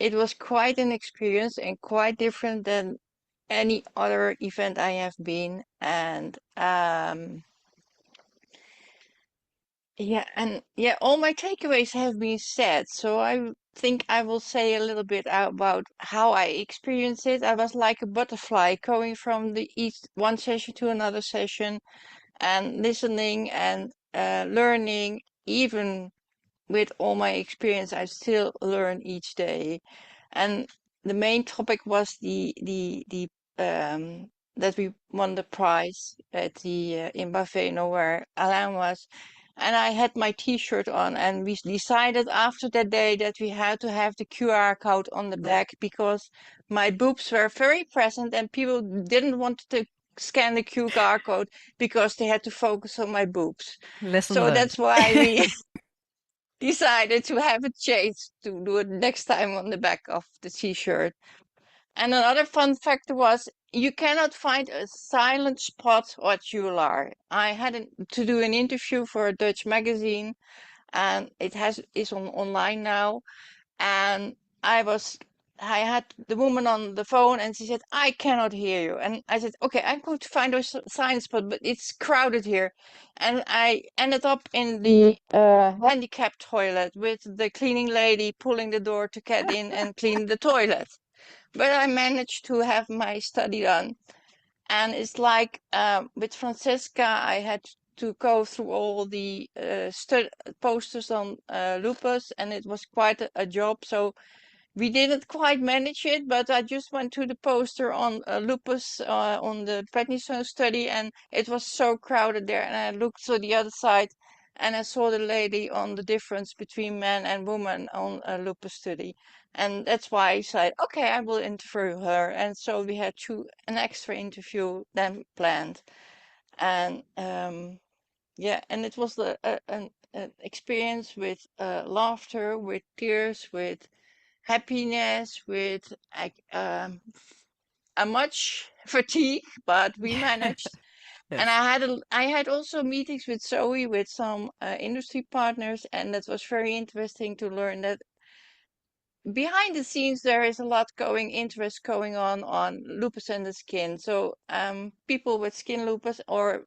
it was quite an experience and quite different than any other event I have been. And yeah, all my takeaways have been said. So I think I will say a little bit about how I experienced it. I was like a butterfly going from the each one session to another session and listening and learning. Even with all my experience, I still learn each day. And the main topic was the that we won the prize at the in Baveno where Alain was. And I had my T-shirt on, and we decided after that day that we had to have the QR code on the back because my boobs were very present, and people didn't want to scan the QR code because they had to focus on my boobs. Lesson So learned. that's why we decided to have it changed to do it next time on the back of the T-shirt. And another fun fact was you cannot find a silent spot at EULAR. I had to do an interview for a Dutch magazine, and it is online now. And I had the woman on the phone, and she said, "I cannot hear you." And I said, "Okay, I'm going to find a silent spot, but it's crowded here." And I ended up in the handicapped toilet with the cleaning lady pulling the door to get in and clean the toilet. But I managed to have my study done. And it's like with Francesca, I had to go through all the posters on lupus, and it was quite a job. So we didn't quite manage it, but I just went to the poster on lupus on the prednisone study, and it was so crowded there. And I looked to the other side, and I saw the lady on the difference between men and women on a lupus study. And that's why I said, okay, I will interview her. And so we had an extra interview then planned. And yeah, and it was an experience with laughter, with tears, with happiness, with a much fatigue, but we managed. And Yes. I had also meetings with Zoe, with some industry partners, and that was very interesting to learn that behind the scenes there is a lot interest going on lupus and the skin. So people with skin lupus or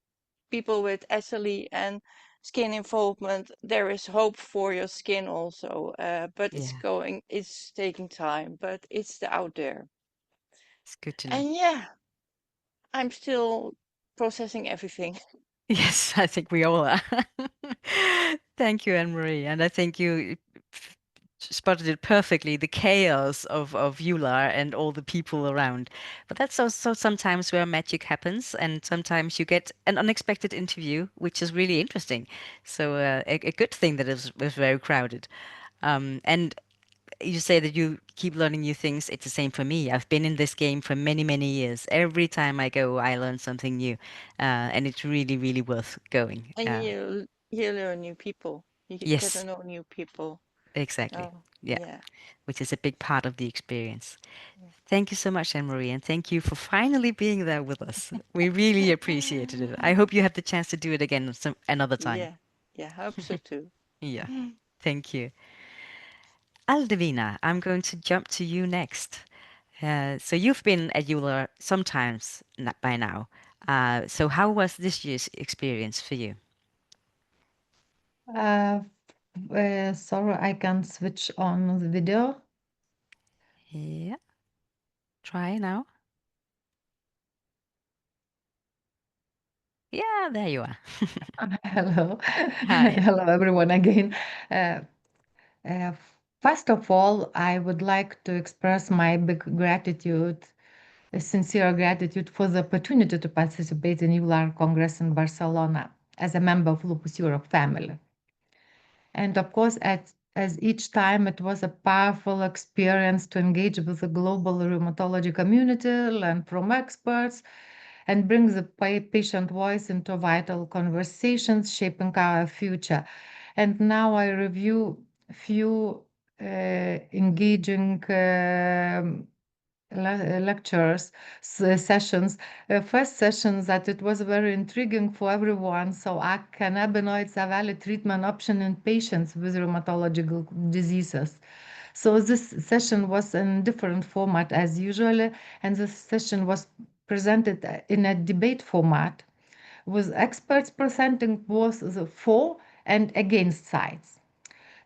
people with SLE and skin involvement, there is hope for your skin also. But Yeah, it's taking time, but it's out there. it's good to know. And yeah, I'm still processing everything. Yes, I think we all are. Thank you, Anne-Marie. And I think you spotted it perfectly, the chaos of EULAR and all the people around. But that's also sometimes where magic happens, and sometimes you get an unexpected interview, which is really interesting. So a good thing that it was very crowded. And you say that you keep learning new things. It's the same for me. I've been in this game for many, many years. Every time I go, I learn something new, and it's really, really worth going. And you learn new people. You get to Yes, know new people. exactly. Oh, Yeah, yeah. which is a big part of the experience. Yeah. Thank you so much, Anne-Marie, and thank you for finally being there with us. We really appreciated it. I hope you have the chance to do it again another time. Yeah, yeah, I hope so too. Yeah, thank you. Aldevina, I'm going to jump to you next. So you've been at EULAR sometimes by now. So how was this year's experience for you? Uh, Sorry, I can switch on the video. Yeah, try now. Yeah, there you are. Hello. Hi. Hello, everyone again. Uh, uh, First of all, I would like to express my big gratitude, a sincere gratitude for the opportunity to participate in EULAR Congress in Barcelona as a member of Lupus Europe family. And of course, as each time, it was a powerful experience to engage with the global rheumatology community, learn from experts, and bring the patient voice into vital conversations shaping our future. And now I review few engaging lectures, sessions. First session that it was very intriguing for everyone. So cannabinoids are valid treatment option in patients with rheumatological diseases. So this session was in different format as usual, and this session was presented in a debate format with experts presenting both the for and against sides.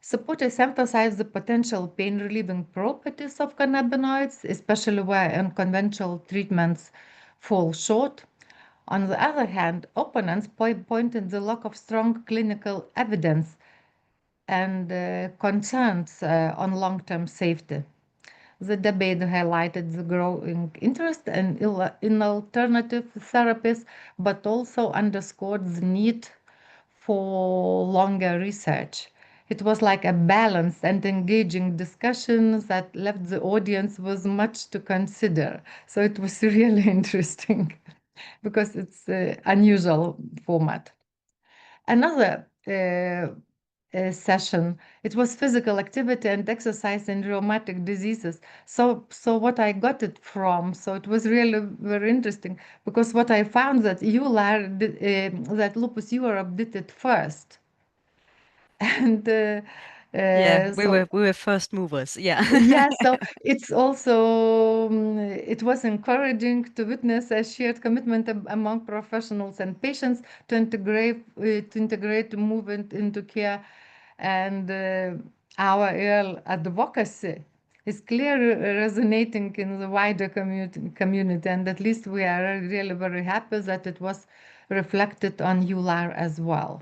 Supporters emphasized the potential pain-relieving properties of cannabinoids, especially where unconventional treatments fall short. On the other hand, opponents pointed the lack of strong clinical evidence and concerns on long-term safety. The debate highlighted the growing interest in alternative therapies, but also underscored the need for longer research. It was like a balanced and engaging discussion that left the audience with much to consider. So it was really interesting because it's an unusual format. Another session, it was physical activity and exercise in rheumatic diseases. So what I got it from, so it was really very interesting because what I found that EULAR that Lupus Europe did it first. And Yeah, so we were first movers. Yeah. yeah, so it's also it was encouraging to witness a shared commitment among professionals and patients to integrate movement into care, and our real advocacy is clearly resonating in the wider community, and at least we are really very happy that it was reflected on EULAR as well.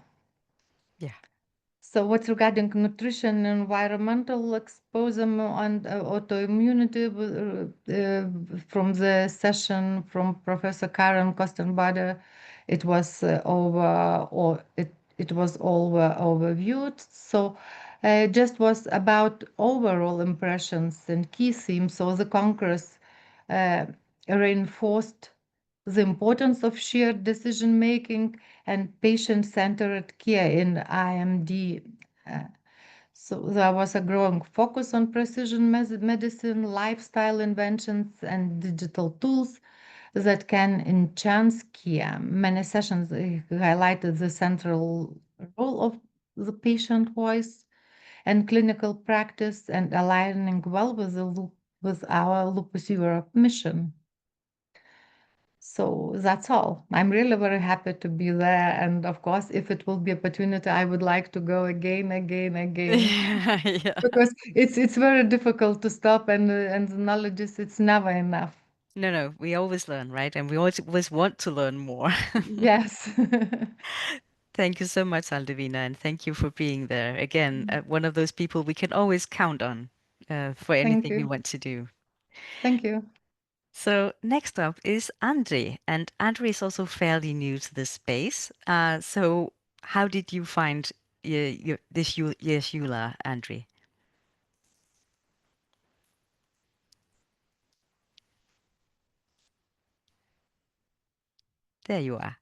Yeah. So what's regarding nutrition, environmental exposure and autoimmunity from the session from Professor Karen Kostenbader, it was it was overviewed. So just was about overall impressions and key themes. So the Congress reinforced the importance of shared decision making and patient-centered care in IMD. So there was a growing focus on precision medicine, lifestyle inventions, and digital tools that can enhance care. Many sessions highlighted the central role of the patient voice and clinical practice and aligning well with our Lupus Europe mission. So that's all. I'm really very happy to be there. And of course, if it will be opportunity, I would like to go again. Yeah. Because it's very difficult to stop and the knowledge is it's never enough. No, we always learn, right? And we always want to learn more. Yes. Thank you so much, Aldovina, and thank you for being there. Again, one of those people we can always count on for Thank anything we you. want to do. Thank you. So next up is Andre, and Andre is also fairly new to this space. So how did you find this year's EULAR, Andre? There you are.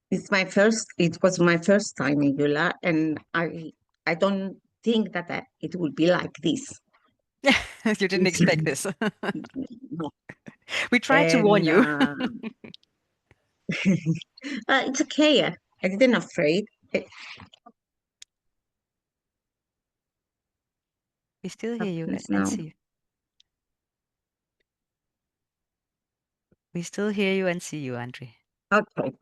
It was my first time in EULAR, and I don't think that it will be like this. You didn't expect this. No. We tried to warn And you. it's okay. I didn't afraid. We still hear you Happens and now. see you. We still hear you and see you, Andre. Okay.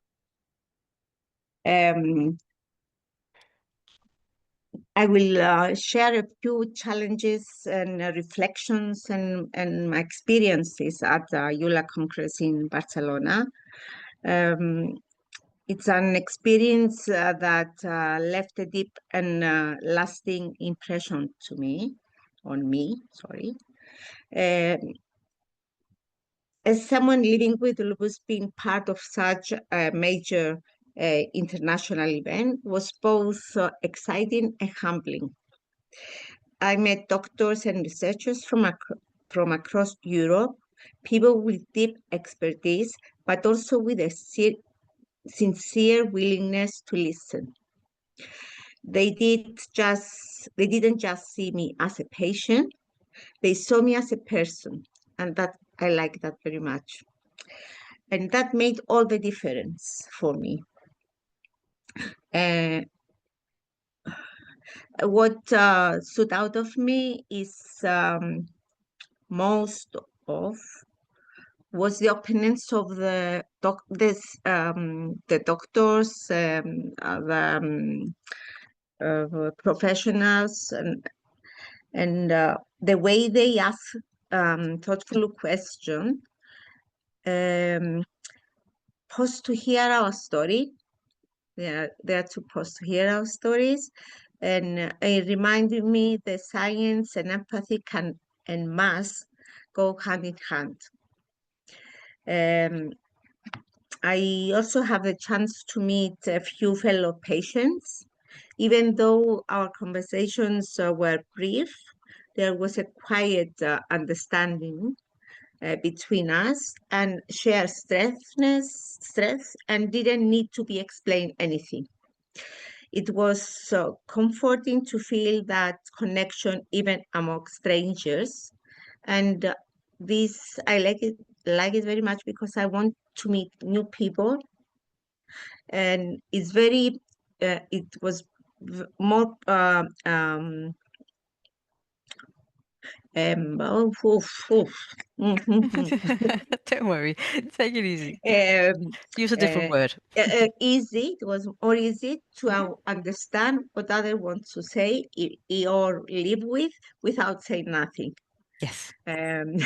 I will share a few challenges and reflections and my experiences at the EULAR Congress in Barcelona. It's an experience that left a deep and lasting impression on me. As someone living with lupus, being part of such a major international event was both exciting and humbling. I met doctors and researchers from across Europe, people with deep expertise, but also with a sincere willingness to listen. They didn't just see me as a patient, they saw me as a person, and that I like that very much. And that made all the difference for me. Uh, what stood out of me is most of was the openness of the doctors, the professionals, and the way they ask thoughtful questions, supposed to hear our story. They're supposed to hear our stories, and it reminded me that science and empathy and must go hand in hand. I also have the chance to meet a few fellow patients. Even though our conversations were brief, there was a quiet understanding between us and shared stress, and didn't need to be explained anything. It was comforting to feel that connection even among strangers, and this I like it very much because I want to meet new people, and it's very it was more Don't worry. Take it easy. um, Use a different word. easy. It was more easy to understand what others want to say or live with without saying nothing. Yes. Um,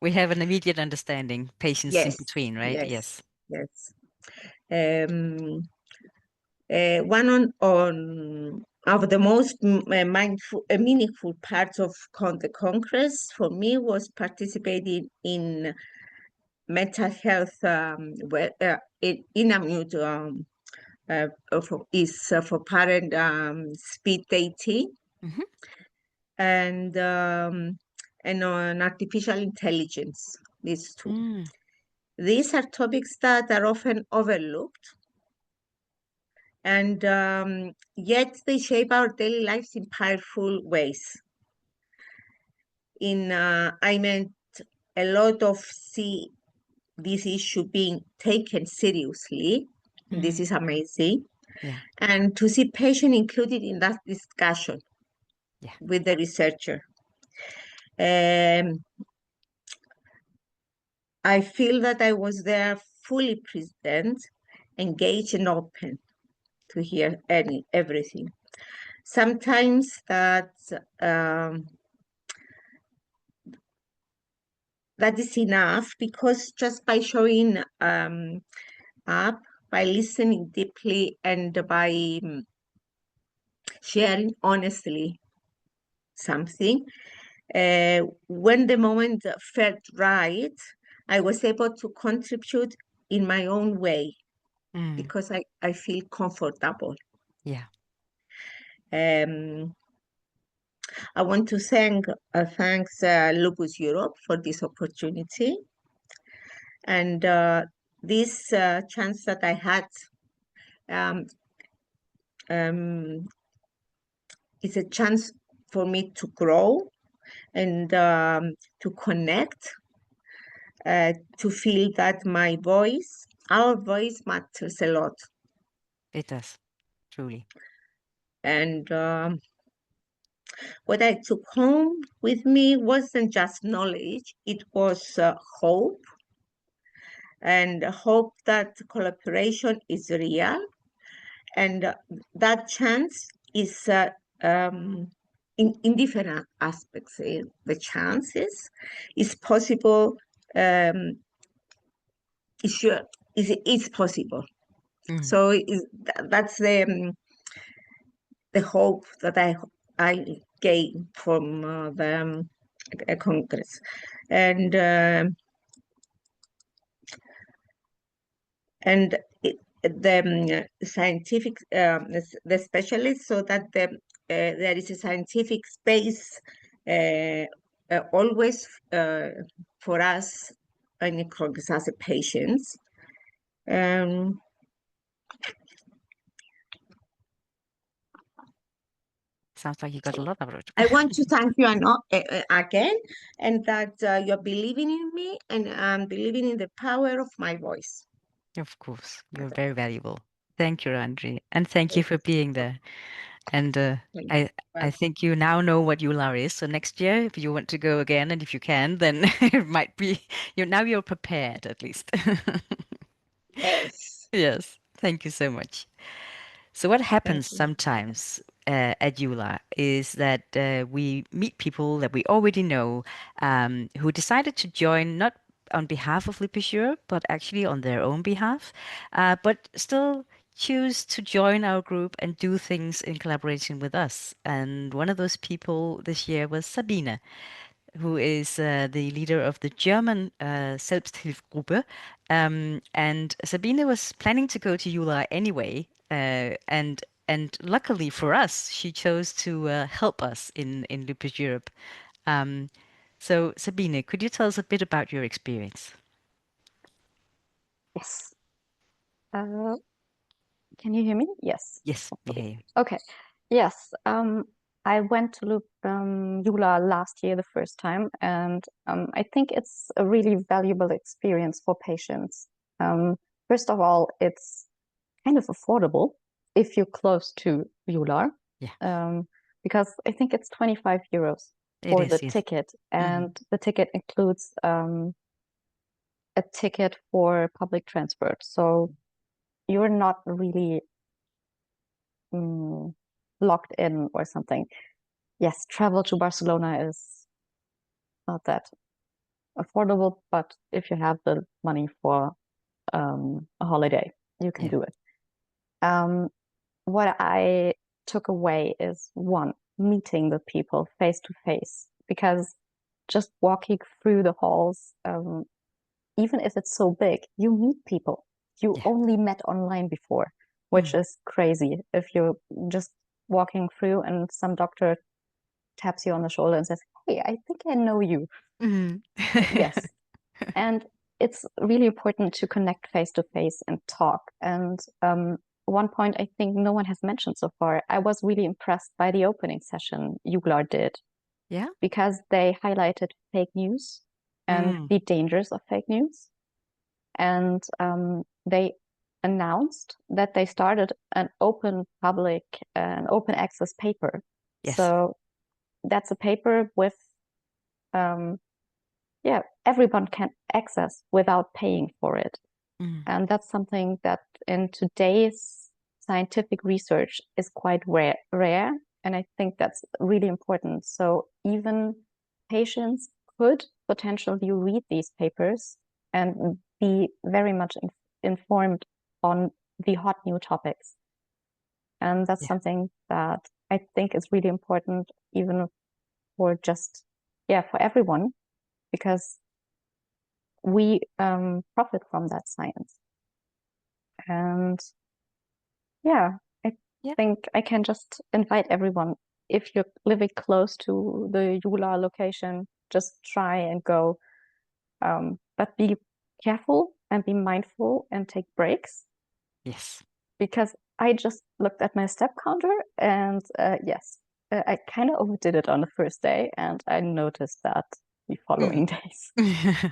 We have an immediate understanding, patience in yes, between, right? Yes. yes. One on of the most meaningful parts of the Congress for me was participating in mental health in a mute for parent speed dating and on artificial intelligence. These two. These are topics that are often overlooked, and yet they shape our daily lives in powerful ways. I meant a lot of this issue being taken seriously. This is amazing. Yeah. And to see patients included in that discussion with the researcher. I feel that I was there fully present, engaged and open to hear everything. Sometimes that is enough, because just by showing up, by listening deeply, and by sharing honestly something, when the moment felt right, I was able to contribute in my own way because I feel comfortable. Yeah. I want to thanks Lupus Europe for this opportunity, and this chance that I had is a chance for me to grow and to connect, to feel that our voice matters a lot. It does, truly. And what I took home with me wasn't just knowledge, it was hope. And hope that collaboration is real, and that chance is in different aspects. The chances is possible. It's possible. So that's the hope that I gained from the Congress, and the scientific, the specialists, so that there is a scientific space always for us in Congress as a patients. Sounds like you got a lot of it. I want to thank you again, and that you're believing in me and believing in the power of my voice. Of course, you're very valuable. Thank you, Andre, and thank you for being there. And I Well, think you now know what EULAR is. So next year, if you want to go again, and if you can, then it might be you're prepared at least. yes. Yes. Thank you so much. So what Thank happens you. sometimes at EULA is that we meet people that we already know who decided to join not on behalf of Lupus Europe, but actually on their own behalf, but still choose to join our group and do things in collaboration with us. And one of those people this year was Sabine, who is the leader of the German Selbsthilfegruppe. And Sabine was planning to go to EULA anyway, and luckily for us, she chose to help us in Lupus Europe. Um, so Sabine, could you tell us a bit about your experience? Yes. Uh, can you hear me? Yes. Yes, we hear you. Okay. Yes. I went to EULA last year the first time, and I think it's a really valuable experience for patients. First of all, it's kind of affordable if you're close to EULAR. Yeah. Because I think it's 25 euros It for is, the yes. ticket, and the ticket includes a ticket for public transport. So you're not really locked in or something. Yes, travel to Barcelona is not that affordable, but if you have the money for a holiday, you can do it. What I took away is one, meeting the people face to face, because just walking through the halls, even if it's so big, you meet people you only met online before, which is crazy. If you're just walking through and some doctor taps you on the shoulder and says, "Hey, I think I know you." Yes. And it's really important to connect face to face and talk. And one point I think no one has mentioned so far, I was really impressed by the opening session EULAR did. Yeah. Because they highlighted fake news and the dangers of fake news. And they announced that they started an open access paper. Yes. So that's a paper with everyone can access without paying for it. And that's something that in today's scientific research is quite rare. And I think that's really important. So even patients could potentially read these papers and be very much informed on the hot new topics. And that's something that I think is really important, even for for everyone, because we profit from that science. And I think I can just invite everyone, if you're living close to the EULAR location, just try and go. But be careful and be mindful and take breaks. Yes. Because I just looked at my step counter and I kind of overdid it on the first day, and I noticed that the following days.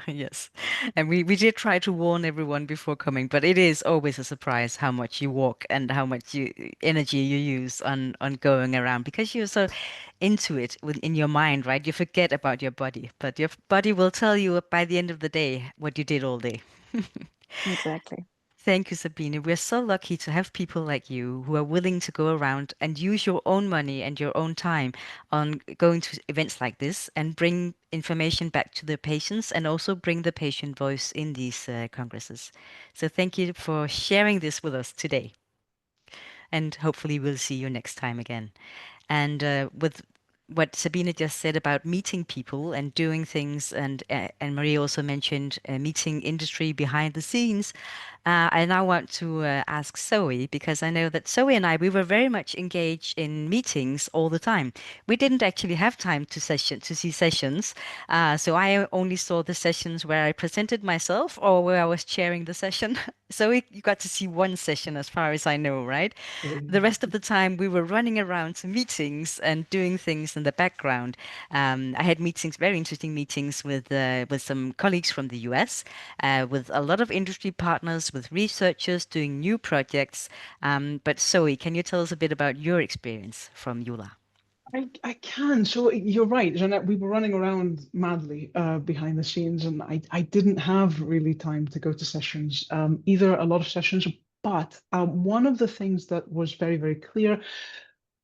Yes. And we did try to warn everyone before coming, but it is always a surprise how much you walk and how much energy you use on going around, because you're so into it in your mind, right? You forget about your body, but your body will tell you by the end of the day what you did all day. Exactly. Thank you, Sabine. We're so lucky to have people like you who are willing to go around and use your own money and your own time on going to events like this and bring information back to the patients and also bring the patient voice in these congresses. So thank you for sharing this with us today. And hopefully we'll see you next time again. And with what Sabine just said about meeting people and doing things, and Marie also mentioned meeting industry behind the scenes. I now want to ask Zoe, because I know that Zoe and we were very much engaged in meetings all the time. We didn't actually have time to see sessions, so I only saw the sessions where I presented myself or where I was chairing the session. Zoe, you got to see one session as far as I know, right? The rest of the time we were running around to meetings and doing things in the background. I had meetings, very interesting meetings with some colleagues from the US, with a lot of industry partners, with researchers doing new projects. But Zoe, can you tell us a bit about your experience from EULAR? I can. So you're right, Jeanette. We were running around madly behind the scenes, and I didn't have really time to go to sessions, either a lot of sessions, but one of the things that was very, very clear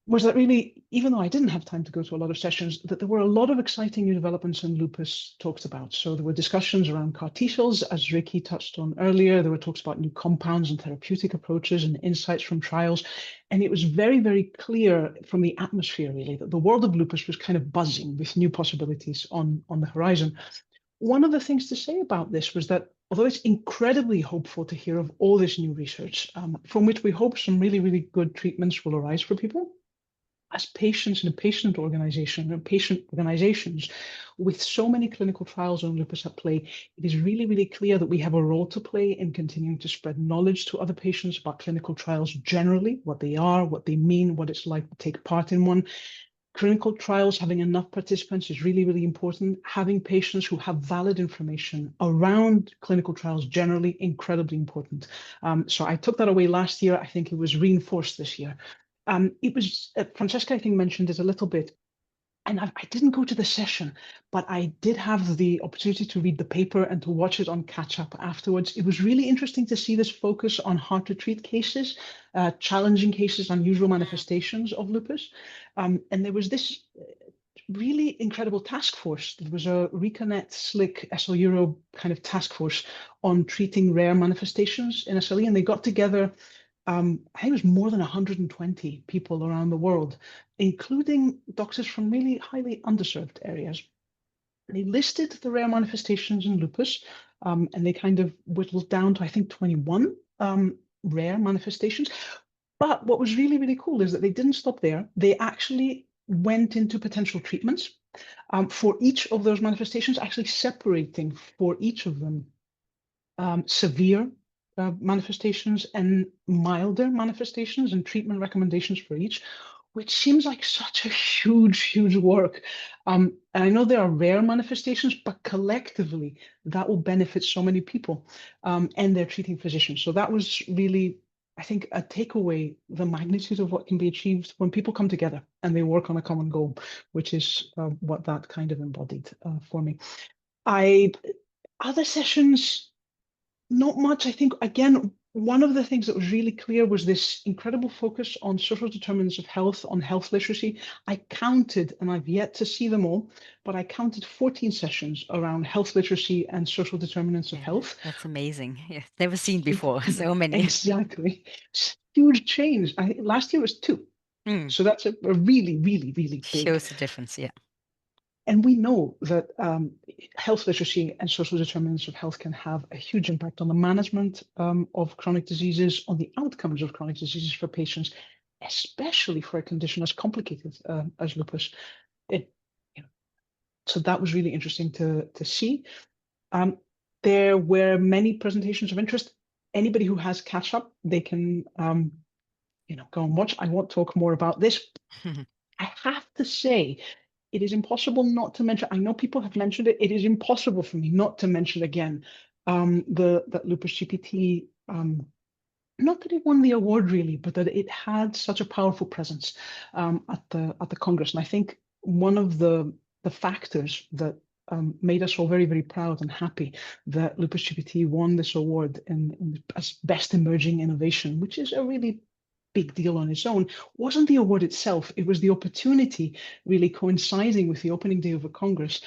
was that really, even though I didn't have time to go to a lot of sessions, that there were a lot of exciting new developments in lupus talked about. So there were discussions around CAR T cells, as Ricky touched on earlier. There were talks about new compounds and therapeutic approaches and insights from trials. And it was very, very clear from the atmosphere, really, that the world of lupus was kind of buzzing with new possibilities on the horizon. One of the things to say about this was that although it's incredibly hopeful to hear of all this new research, from which we hope some really, really good treatments will arise for people, as patients in a patient organization and patient organizations with so many clinical trials on lupus at play, it is really, really clear that we have a role to play in continuing to spread knowledge to other patients about clinical trials generally, what they are, what they mean, what it's like to take part in one. Clinical trials, having enough participants is really, really important. Having patients who have valid information around clinical trials generally, incredibly important. So I took that away last year. I think it was reinforced this year. It was, Francesca, I think, mentioned it a little bit, and I didn't go to the session, but I did have the opportunity to read the paper and to watch it on catch-up afterwards. It was really interesting to see this focus on hard-to-treat cases, challenging cases, unusual manifestations of lupus. And there was this really incredible task force. There was a Reconnect Slick SL Euro kind of task force on treating rare manifestations in SLE, and they got together I think it was more than 120 people around the world, including doctors from really highly underserved areas. They listed the rare manifestations in lupus, and they kind of whittled down to, I think, 21 rare manifestations. But what was really, really cool is that they didn't stop there. They actually went into potential treatments for each of those manifestations, actually separating for each of them severe manifestations and milder manifestations and treatment recommendations for each, which seems like such a huge, huge work. And I know there are rare manifestations, but collectively that will benefit so many people and their treating physicians. So that was really, I think, a takeaway, the magnitude of what can be achieved when people come together and they work on a common goal, which is what that kind of embodied for me. Other sessions, not much. I think, again, one of the things that was really clear was this incredible focus on social determinants of health, on health literacy. I counted, and I've yet to see them all, but I counted 14 sessions around health literacy and social determinants of health. That's amazing. Yeah, never seen before, so many. Exactly. Huge change. Last year was 2. So that's a really, really, really big. Shows the difference, yeah. And we know that health literacy and social determinants of health can have a huge impact on the management of chronic diseases, on the outcomes of chronic diseases for patients, especially for a condition as complicated as lupus. So that was really interesting to see. There were many presentations of interest. Anybody who has catch up, they can go and watch. I won't talk more about this. I have to say, it is impossible not to mention, I know people have mentioned it, it is impossible for me not to mention again that Lupus GPT, not that it won the award really, but that it had such a powerful presence at the Congress. And I think one of the factors that made us all very, very proud and happy that Lupus GPT won this award as Best Emerging Innovation, which is a really big deal on its own, wasn't the award itself. It was the opportunity really coinciding with the opening day of a Congress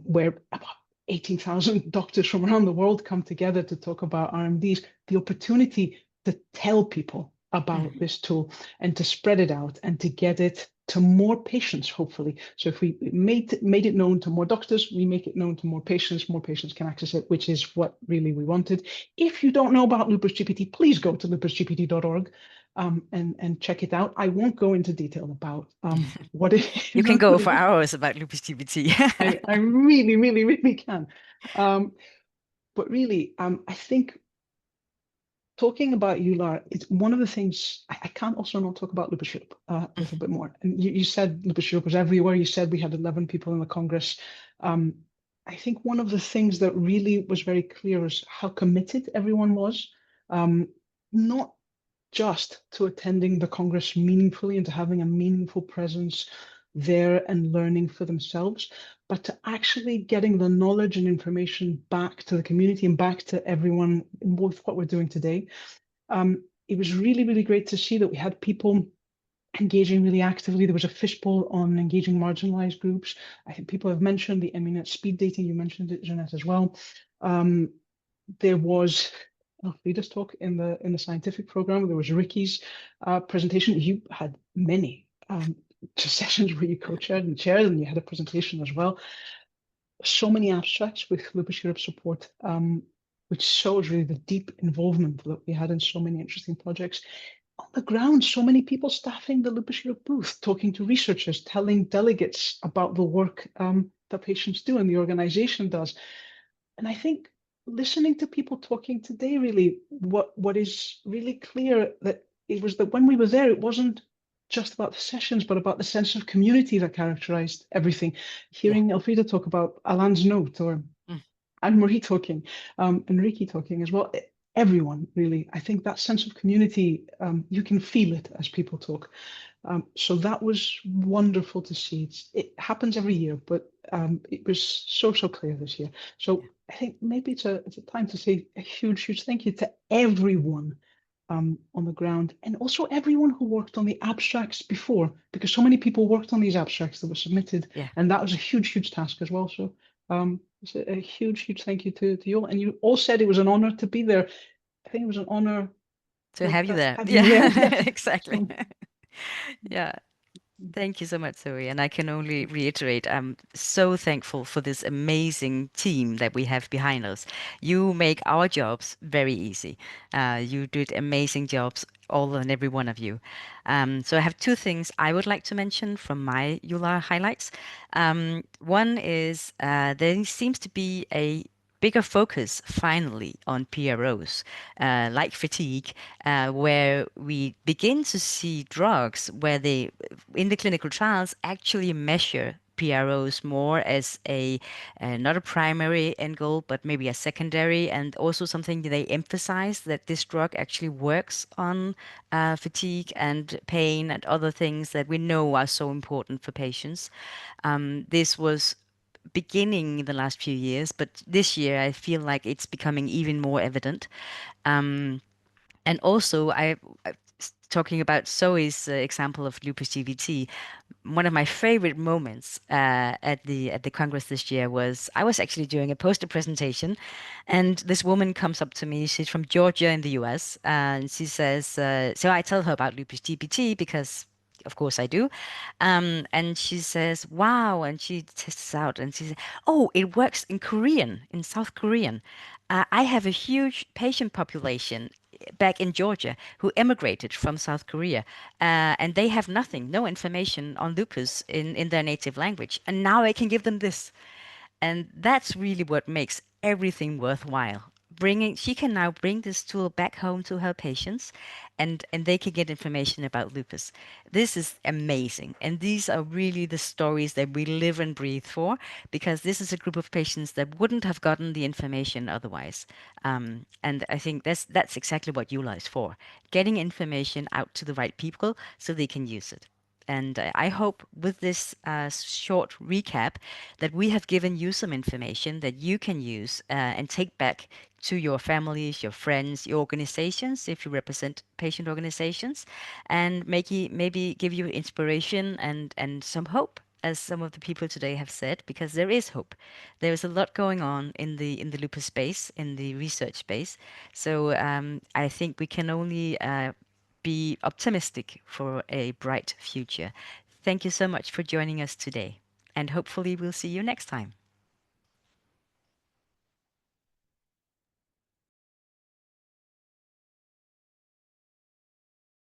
where about 18,000 doctors from around the world come together to talk about RMDs, the opportunity to tell people about this tool and to spread it out and to get it to more patients, hopefully. So if we made it known to more doctors, we make it known to more patients can access it, which is what really we wanted. If you don't know about Lupus GPT, please go to lupusgpt.org and check it out. I won't go into detail about what it is. You can go for hours about Lupus GPT. I really, really, really can. But really, I think talking about EULAR, it's one of the things, I can't also not talk about Lupus Europe a little bit more. And you said Lupus Europe was everywhere. You said we had 11 people in the Congress. I think one of the things that really was very clear is how committed everyone was not just to attending the Congress meaningfully and to having a meaningful presence there and learning for themselves, but to actually getting the knowledge and information back to the community and back to everyone with what we're doing today. It was really, really great to see that we had people engaging really actively. There was a fishbowl on engaging marginalized groups. I think people have mentioned the Eminent speed dating. You mentioned it, Jeanette, as well. There was Elfrida's talk in the scientific program. There was Ricky's presentation. You had many sessions where you co-chaired and chaired, and you had a presentation as well. So many abstracts with Lupus Europe support, which shows really the deep involvement that we had in so many interesting projects. On the ground, so many people staffing the Lupus Europe booth, talking to researchers, telling delegates about the work that patients do and the organization does. And I think listening to people talking today, really, what is really clear that it was that when we were there, it wasn't just about the sessions, but about the sense of community that characterized everything. Hearing Elfrida talk about Alain's note, or Anne-Marie talking, and Ricky talking as well, everyone really, I think that sense of community, you can feel it as people talk. So that was wonderful to see. It happens every year, but it was so clear this year. So I think maybe it's a time to say a huge thank you to everyone on the ground, and also everyone who worked on the abstracts before, because so many people worked on these abstracts that were submitted, and that was a huge task as well. So it's a huge thank you to you all. And you all said it was an honor to be there. I think it was an honor to have you there. Yes. Exactly. Yeah. Thank you so much, Zoe. And I can only reiterate, I'm so thankful for this amazing team that we have behind us. You make our jobs very easy. You did amazing jobs, all and every one of you. So I have two things I would like to mention from my EULAR highlights. One is there seems to be a bigger focus finally on PROs, like fatigue, where we begin to see drugs where they, in the clinical trials, actually measure PROs more as a not a primary end goal, but maybe a secondary, and also something they emphasize that this drug actually works on fatigue and pain and other things that we know are so important for patients. This was beginning in the last few years, but this year I feel like it's becoming even more evident. And also, talking about Zoe's example of lupus GVT, one of my favorite moments at the Congress this year was I was actually doing a poster presentation, and this woman comes up to me. She's from Georgia in the U.S. And she says, so I tell her about lupus GVT because of course I do. And she says, wow. And she tests out and she says, oh, it works in Korean, in South Korean. I have a huge patient population back in Georgia who emigrated from South Korea, and they have nothing, no information on lupus in their native language. And now I can give them this. And that's really what makes everything worthwhile. She can now bring this tool back home to her patients, and they can get information about lupus. This is amazing, and these are really the stories that we live and breathe for, because this is a group of patients that wouldn't have gotten the information otherwise. And I think that's exactly what EULAR is for: getting information out to the right people so they can use it. And I hope with this short recap that we have given you some information that you can use and take back to your families, your friends, your organizations, if you represent patient organizations, and maybe give you inspiration and some hope, as some of the people today have said, because there is hope. There is a lot going on in the lupus space, in the research space. So I think we can only be optimistic for a bright future. Thank you so much for joining us today, and hopefully we'll see you next time.